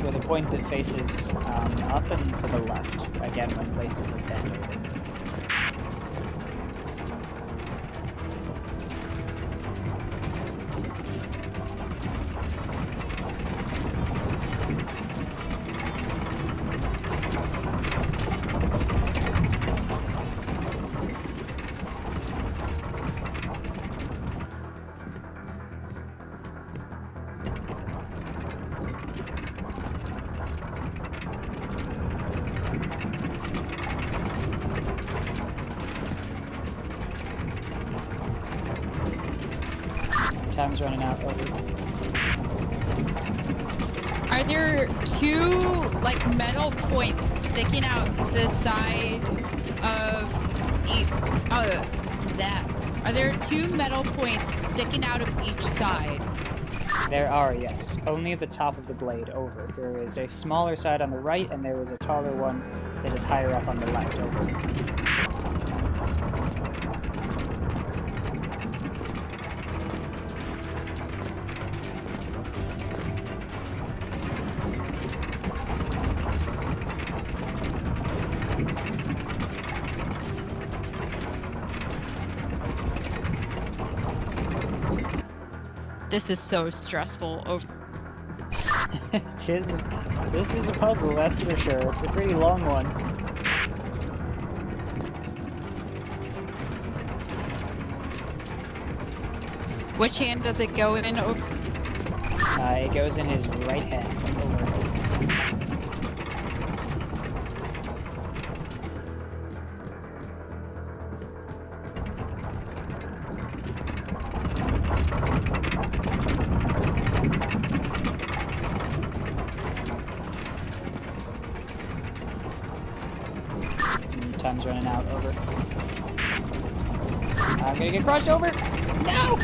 Speaker 1: With a point that faces up and to the left, again when placed in his hand, over. Time's running out, over.
Speaker 2: Are there two, like, metal points sticking out the side of that? Are there two metal points sticking out of each side?
Speaker 1: There are, yes. Only at the top of the blade, over. There is a smaller side on the right, and there is a taller one that is higher up on the left, over.
Speaker 2: This is so stressful. Over.
Speaker 1: This is a puzzle, that's for sure. It's a pretty long one.
Speaker 2: Which hand does it go in? Over?
Speaker 1: It goes in his right hand, over. Time's running out, over. I'm gonna get crushed, over! No!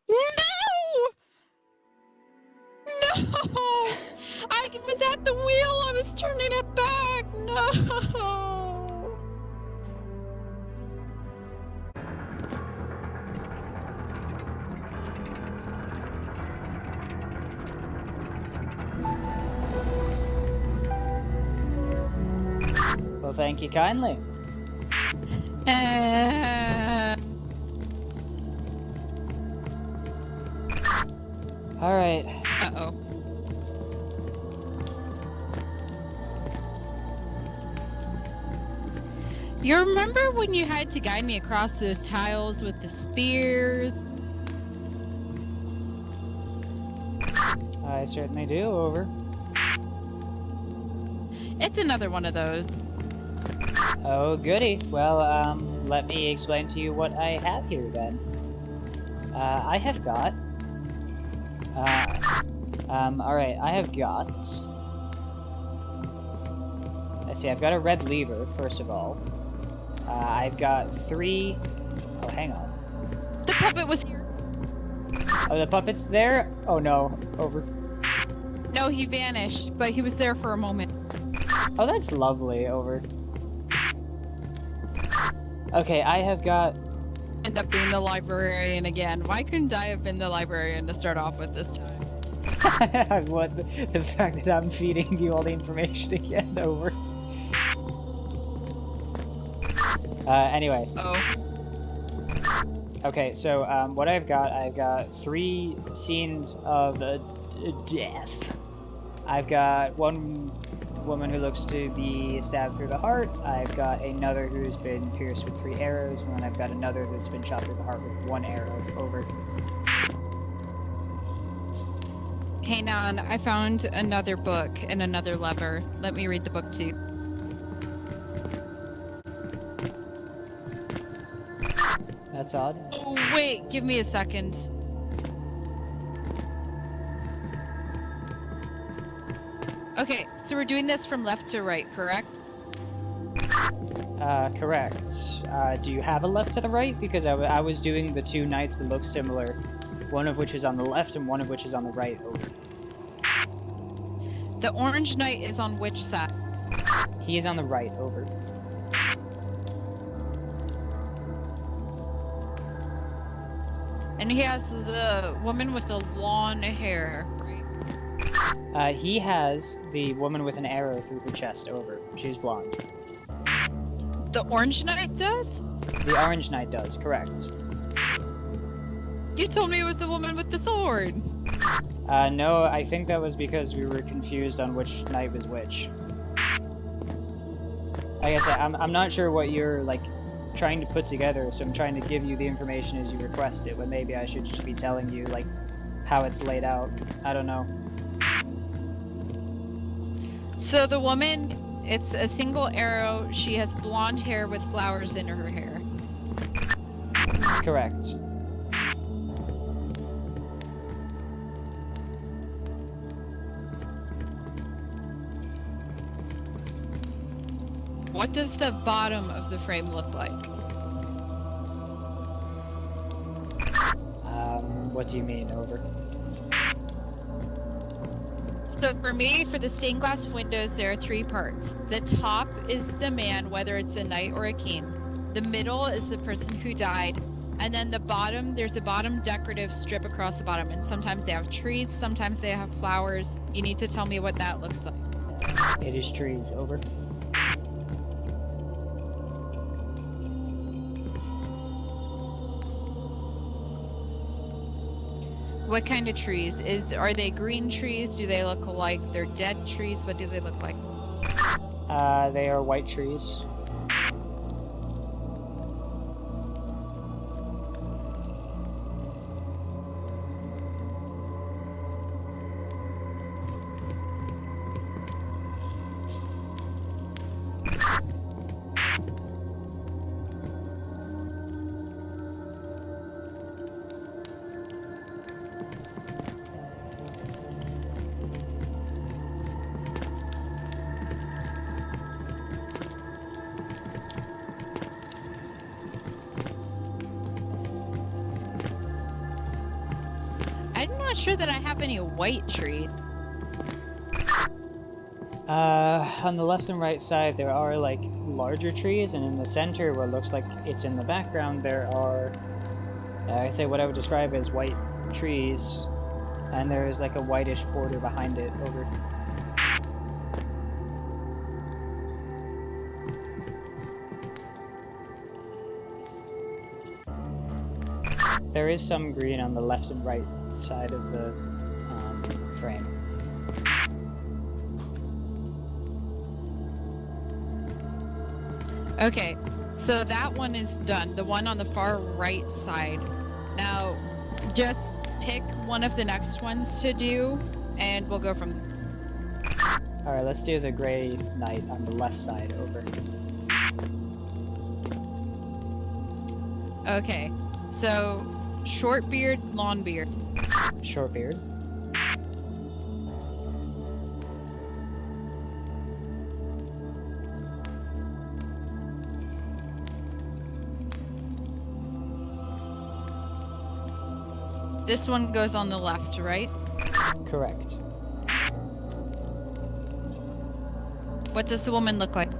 Speaker 2: No! I was at the wheel. I was turning it back. No!
Speaker 1: Well, thank you kindly. Alright.
Speaker 2: Uh-oh. You remember when you had to guide me across those tiles with the spears?
Speaker 1: I certainly do, over.
Speaker 2: It's another one of those.
Speaker 1: Oh, goody. Well, let me explain to you what I have here, then. I have got... alright, I have got... Let's see, I've got a red lever, first of all. I've got 3... Oh, hang on.
Speaker 2: The puppet was here.
Speaker 1: Oh, the puppet's there? Oh, no. Over.
Speaker 2: No, he vanished, but he was there for a moment.
Speaker 1: Oh, that's lovely, over. Okay, I have got...
Speaker 2: End up being the librarian again. Why couldn't I have been the librarian to start off with this time?
Speaker 1: What? The fact that I'm feeding you all the information again, over. Anyway.
Speaker 2: Oh.
Speaker 1: Okay, so, what I've got 3 scenes of death. I've got one woman who looks to be stabbed through the heart. I've got another who's been pierced with 3 arrows, and then I've got another that's been shot through the heart with 1 arrow, over.
Speaker 2: Hey, Nan, I found another book and another lever. Let me read the book to you.
Speaker 1: That's odd.
Speaker 2: Oh, wait, give me a second. Okay, so we're doing this from left to right, correct?
Speaker 1: Correct. Do you have a left to the right? Because I was doing the two knights that look similar, one of which is on the left and one of which is on the right. Over.
Speaker 2: The orange knight is on which side?
Speaker 1: He is on the right. Over.
Speaker 2: And he has the woman with the long hair, right?
Speaker 1: He has the woman with an arrow through her chest. Over. She's blonde.
Speaker 2: The orange knight does?
Speaker 1: The orange knight does. Correct.
Speaker 2: You told me it was the woman with the sword.
Speaker 1: No, I think that was because we were confused on which knight was which. Like I said, I'm not sure what you're, like, trying to put together, so I'm trying to give you the information as you request it, when maybe I should just be telling you, like, how it's laid out. I don't know.
Speaker 2: So the woman, it's a single arrow. She has blonde hair with flowers in her hair.
Speaker 1: Correct.
Speaker 2: What does the bottom of the frame look like?
Speaker 1: What do you mean? Over.
Speaker 2: So for me, for the stained glass windows, there are three parts. The top is the man, whether it's a knight or a king. The middle is the person who died. And then the bottom, there's a bottom decorative strip across the bottom. And sometimes they have trees, sometimes they have flowers. You need to tell me what that looks like.
Speaker 1: It is trees. Over.
Speaker 2: What kind of trees? Are they green trees? Do they look like they're dead trees? What do they look like?
Speaker 1: They are white trees.
Speaker 2: I'm not sure that I have any white trees.
Speaker 1: On the left and right side, there are, like, larger trees, and in the center, what looks like it's in the background, there are, I'd say what I would describe as white trees, and there is, like, a whitish border behind it. Over. There is some green on the left and right side of the frame.
Speaker 2: Okay, so that one is done. The one on the far right side. Now, just pick one of the next ones to do, and we'll go from there.
Speaker 1: Alright, let's do the gray knight on the left side. Over.
Speaker 2: Okay, so short beard, long beard.
Speaker 1: Short beard.
Speaker 2: This one goes on the left, right?
Speaker 1: Correct.
Speaker 2: What does the woman look like?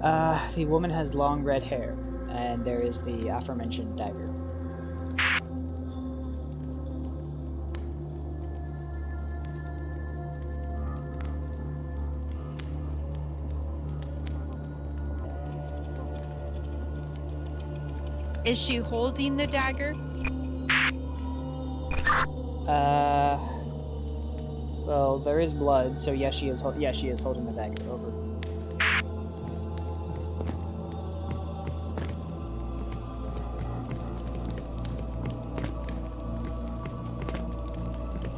Speaker 1: The woman has long red hair, and there is the aforementioned dagger.
Speaker 2: Is she holding the dagger?
Speaker 1: Well, there is blood, so yes, she is. She is holding the dagger. Over.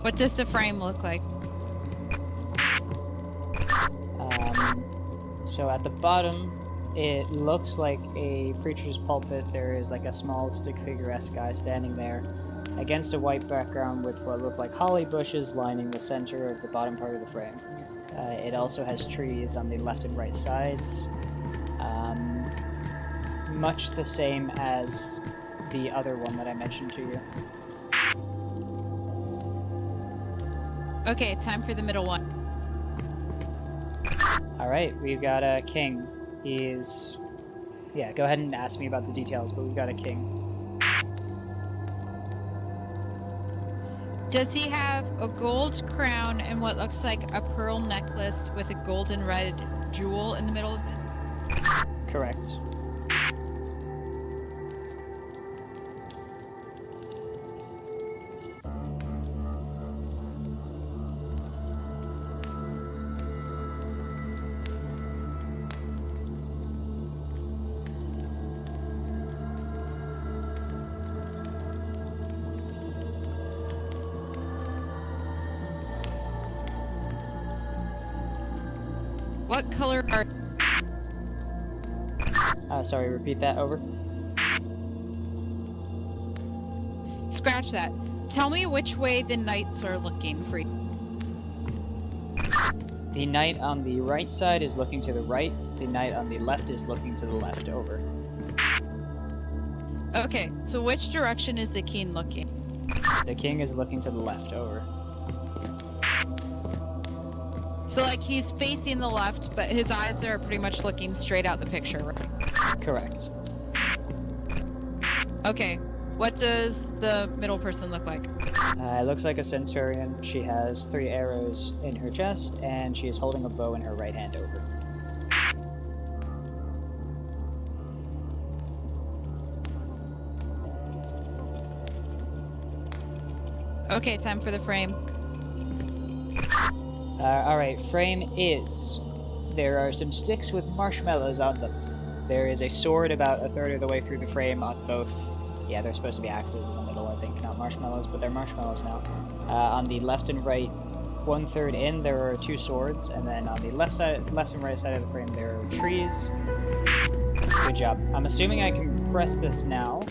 Speaker 2: What does the frame look like?
Speaker 1: So at the bottom, it looks like a preacher's pulpit. There is like a small stick figure-esque guy standing there against a white background with what look like holly bushes lining the center of the bottom part of the frame. It also has trees on the left and right sides, much the same as the other one that I mentioned to you.
Speaker 2: Okay, time for the middle one.
Speaker 1: Alright, we've got a king. He's... Yeah, go ahead and ask me about the details, but we've got a king.
Speaker 2: Does he have a gold crown and what looks like a pearl necklace with a golden red jewel in the middle of it?
Speaker 1: Correct.
Speaker 2: What color are...
Speaker 1: Sorry, repeat that, over.
Speaker 2: Scratch that. Tell me which way the knights are looking for you.
Speaker 1: The knight on the right side is looking to the right. The knight on the left is looking to the left, over.
Speaker 2: Okay, so which direction is the king looking?
Speaker 1: The king is looking to the left, over.
Speaker 2: So, like, he's facing the left, but his eyes are pretty much looking straight out the picture, right?
Speaker 1: Correct.
Speaker 2: Okay, what does the middle person look like?
Speaker 1: It looks like a centurion. She has 3 arrows in her chest, and she is holding a bow in her right hand, over.
Speaker 2: Okay, time for the frame.
Speaker 1: Alright, frame is... There are some sticks with marshmallows on them. There is a sword about a third of the way through the frame on both... Yeah, they're supposed to be axes in the middle, I think, not marshmallows, but they're marshmallows now. On the left and right, 1/3 in, there are 2 swords, and then on the left and right side of the frame, there are trees. Good job. I'm assuming I can press this now.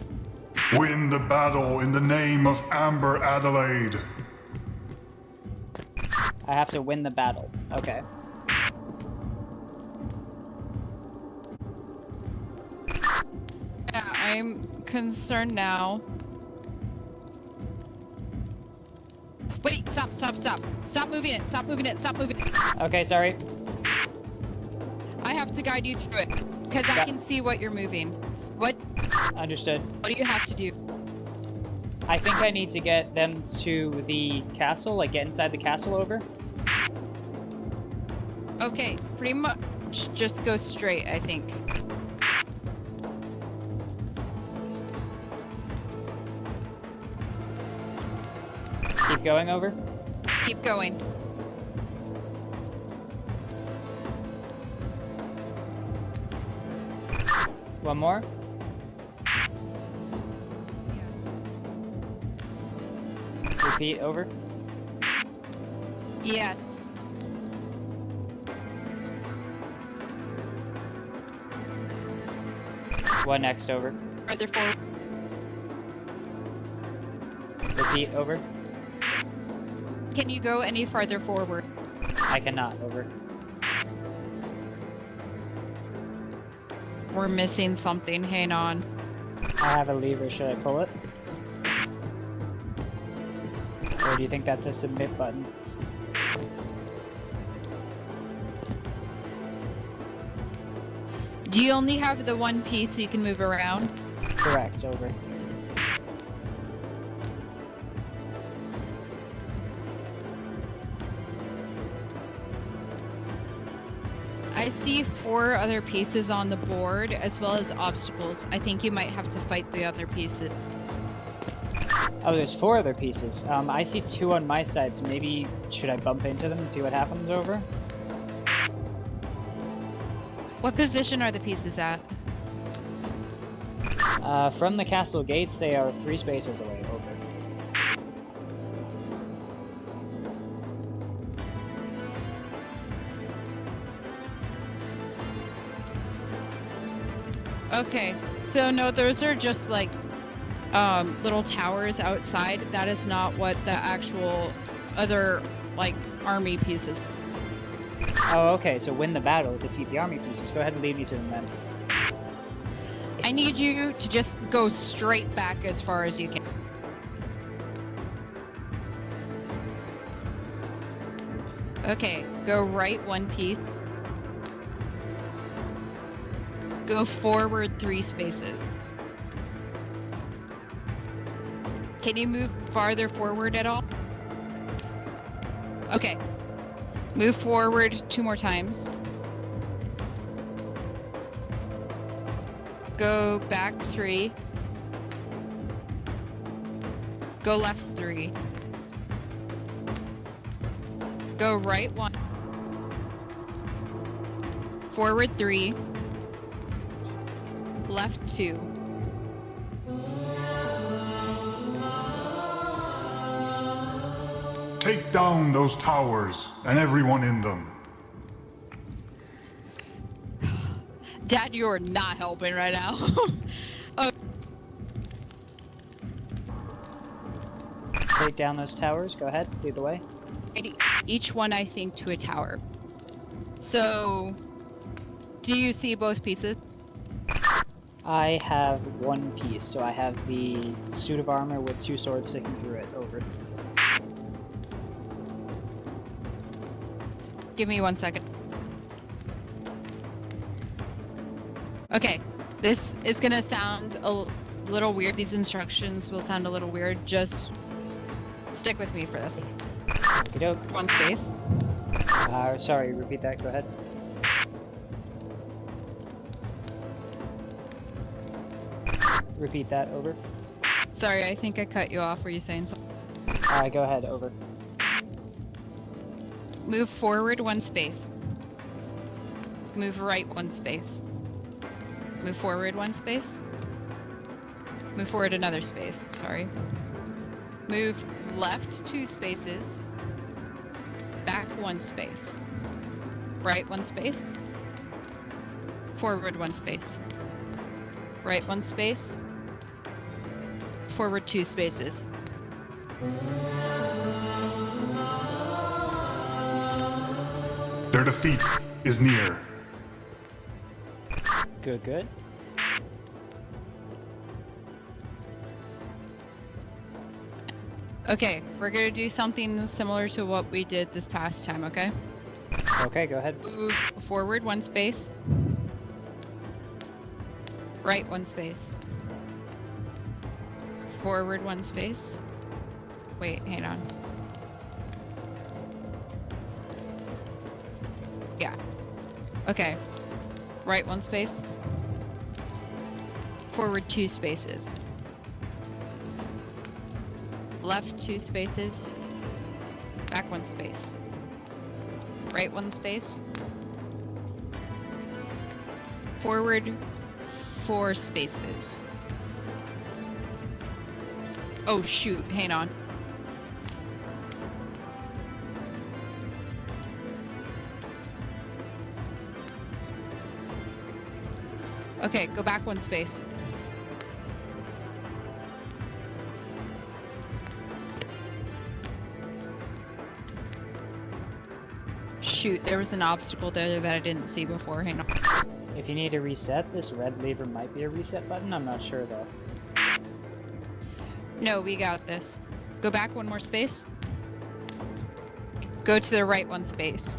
Speaker 3: Win the battle in the name of Amber Adelaide.
Speaker 1: I have to win the battle. Okay.
Speaker 2: Yeah, I'm concerned now. Wait, stop. Stop moving it, stop moving it.
Speaker 1: Okay, sorry.
Speaker 2: I have to guide you through it, because I can see what you're moving. What
Speaker 1: Understood.
Speaker 2: do you have to do?
Speaker 1: I think I need to get them to the castle, like get inside the castle, over.
Speaker 2: Okay, pretty much just go straight, I think.
Speaker 1: Keep going, over.
Speaker 2: Keep going.
Speaker 1: One more. Repeat, over.
Speaker 2: Yes.
Speaker 1: What next, over.
Speaker 2: Further forward.
Speaker 1: Repeat, over.
Speaker 2: Can you go any farther forward?
Speaker 1: I cannot, over.
Speaker 2: We're missing something. Hang on.
Speaker 1: I have a lever, should I pull it? Or do you think that's a submit button?
Speaker 2: Do you only have the one piece so you can move around?
Speaker 1: Correct, over.
Speaker 2: I see 4 other pieces on the board, as well as obstacles. I think you might have to fight the other pieces.
Speaker 1: Oh, there's 4 other pieces. I see 2 on my side, so maybe should I bump into them and see what happens, over?
Speaker 2: What position are the pieces at?
Speaker 1: From the castle gates, they are 3 spaces away, over.
Speaker 2: Okay, so no, those are just like little towers outside. That is not what the actual other like army pieces.
Speaker 1: Oh, okay, so win the battle, defeat the army pieces. Go ahead and lead me to them then.
Speaker 2: I need you to just go straight back as far as you can. Okay, go right one piece. Go forward 3 spaces. Can you move farther forward at all? Okay. Move forward 2 more times. Go back 3. Go left 3. Go right 1. Forward 3. Left 2.
Speaker 3: Take down those towers and everyone in them.
Speaker 2: Dad, you're not helping right now.
Speaker 1: Take down those towers. Go ahead, lead the way.
Speaker 2: Each one, I think, to a tower. So, do you see both pieces?
Speaker 1: I have 1 piece, so I have the suit of armor with 2 swords sticking through it. Over.
Speaker 2: Give me 1 second. Okay, this is gonna sound a little weird. These instructions will sound a little weird. Just stick with me for this.
Speaker 1: Okie doke.
Speaker 2: 1 space.
Speaker 1: Sorry, repeat that. Go ahead. Repeat that. Over.
Speaker 2: Sorry, I think I cut you off. Were you saying something?
Speaker 1: Go ahead. Over.
Speaker 2: Move forward 1 space. Move right 1 space. Move forward 1 space. Move forward another space. Sorry. Move left 2 spaces. Back 1 space. Right 1 space. Forward 1 space. Right 1 space. Forward 2 spaces.
Speaker 3: Their defeat is near.
Speaker 1: Good. Good.
Speaker 2: Okay, we're gonna do something similar to what we did this past time, okay?
Speaker 1: Okay. Go ahead.
Speaker 2: Move forward 1 space. Right 1 space. Forward 1 space. Wait, hang on. Yeah. Okay. Right 1 space. Forward 2 spaces. Left 2 spaces. Back 1 space. Right 1 space. Forward 4 spaces. Oh shoot, hang on. Okay, go back 1 space. Shoot, there was an obstacle there that I didn't see before. Hang on.
Speaker 1: If you need to reset, this red lever might be a reset button. I'm not sure though.
Speaker 2: No, we got this. Go back 1 more space. Go to the right 1 space.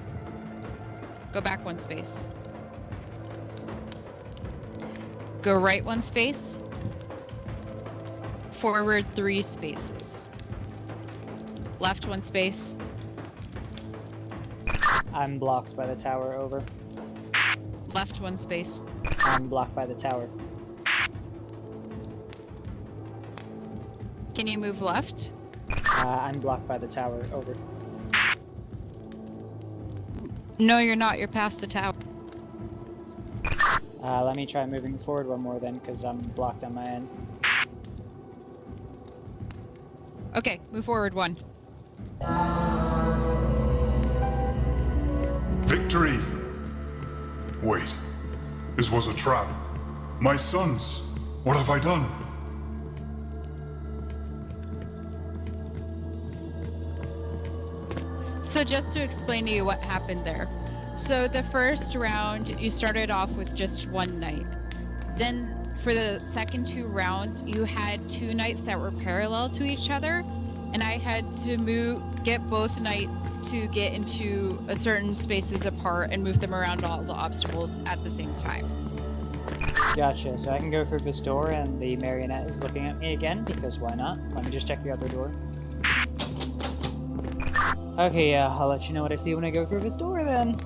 Speaker 2: Go back 1 space. Go right 1 space. Forward 3 spaces. Left 1 space.
Speaker 1: I'm blocked by the tower. Over.
Speaker 2: Left 1 space.
Speaker 1: I'm blocked by the tower.
Speaker 2: Can you move left?
Speaker 1: I'm blocked by the tower. Over.
Speaker 2: No, you're not. You're past the tower.
Speaker 1: Let me try moving forward 1 more then, because I'm blocked on my end.
Speaker 2: Okay, move forward 1.
Speaker 3: Victory! Wait, this was a trap. My sons, what have I done?
Speaker 2: So just to explain to you what happened there. So the first round, you started off with just one knight. Then for the second 2 rounds, you had 2 knights that were parallel to each other, and I had to get both knights to get into a certain spaces apart and move them around all the obstacles at the same time.
Speaker 1: Gotcha. So I can go through this door, and the marionette is looking at me again, because why not? Let me just check the other door. Okay, yeah, I'll let you know what I see when I go through this door then.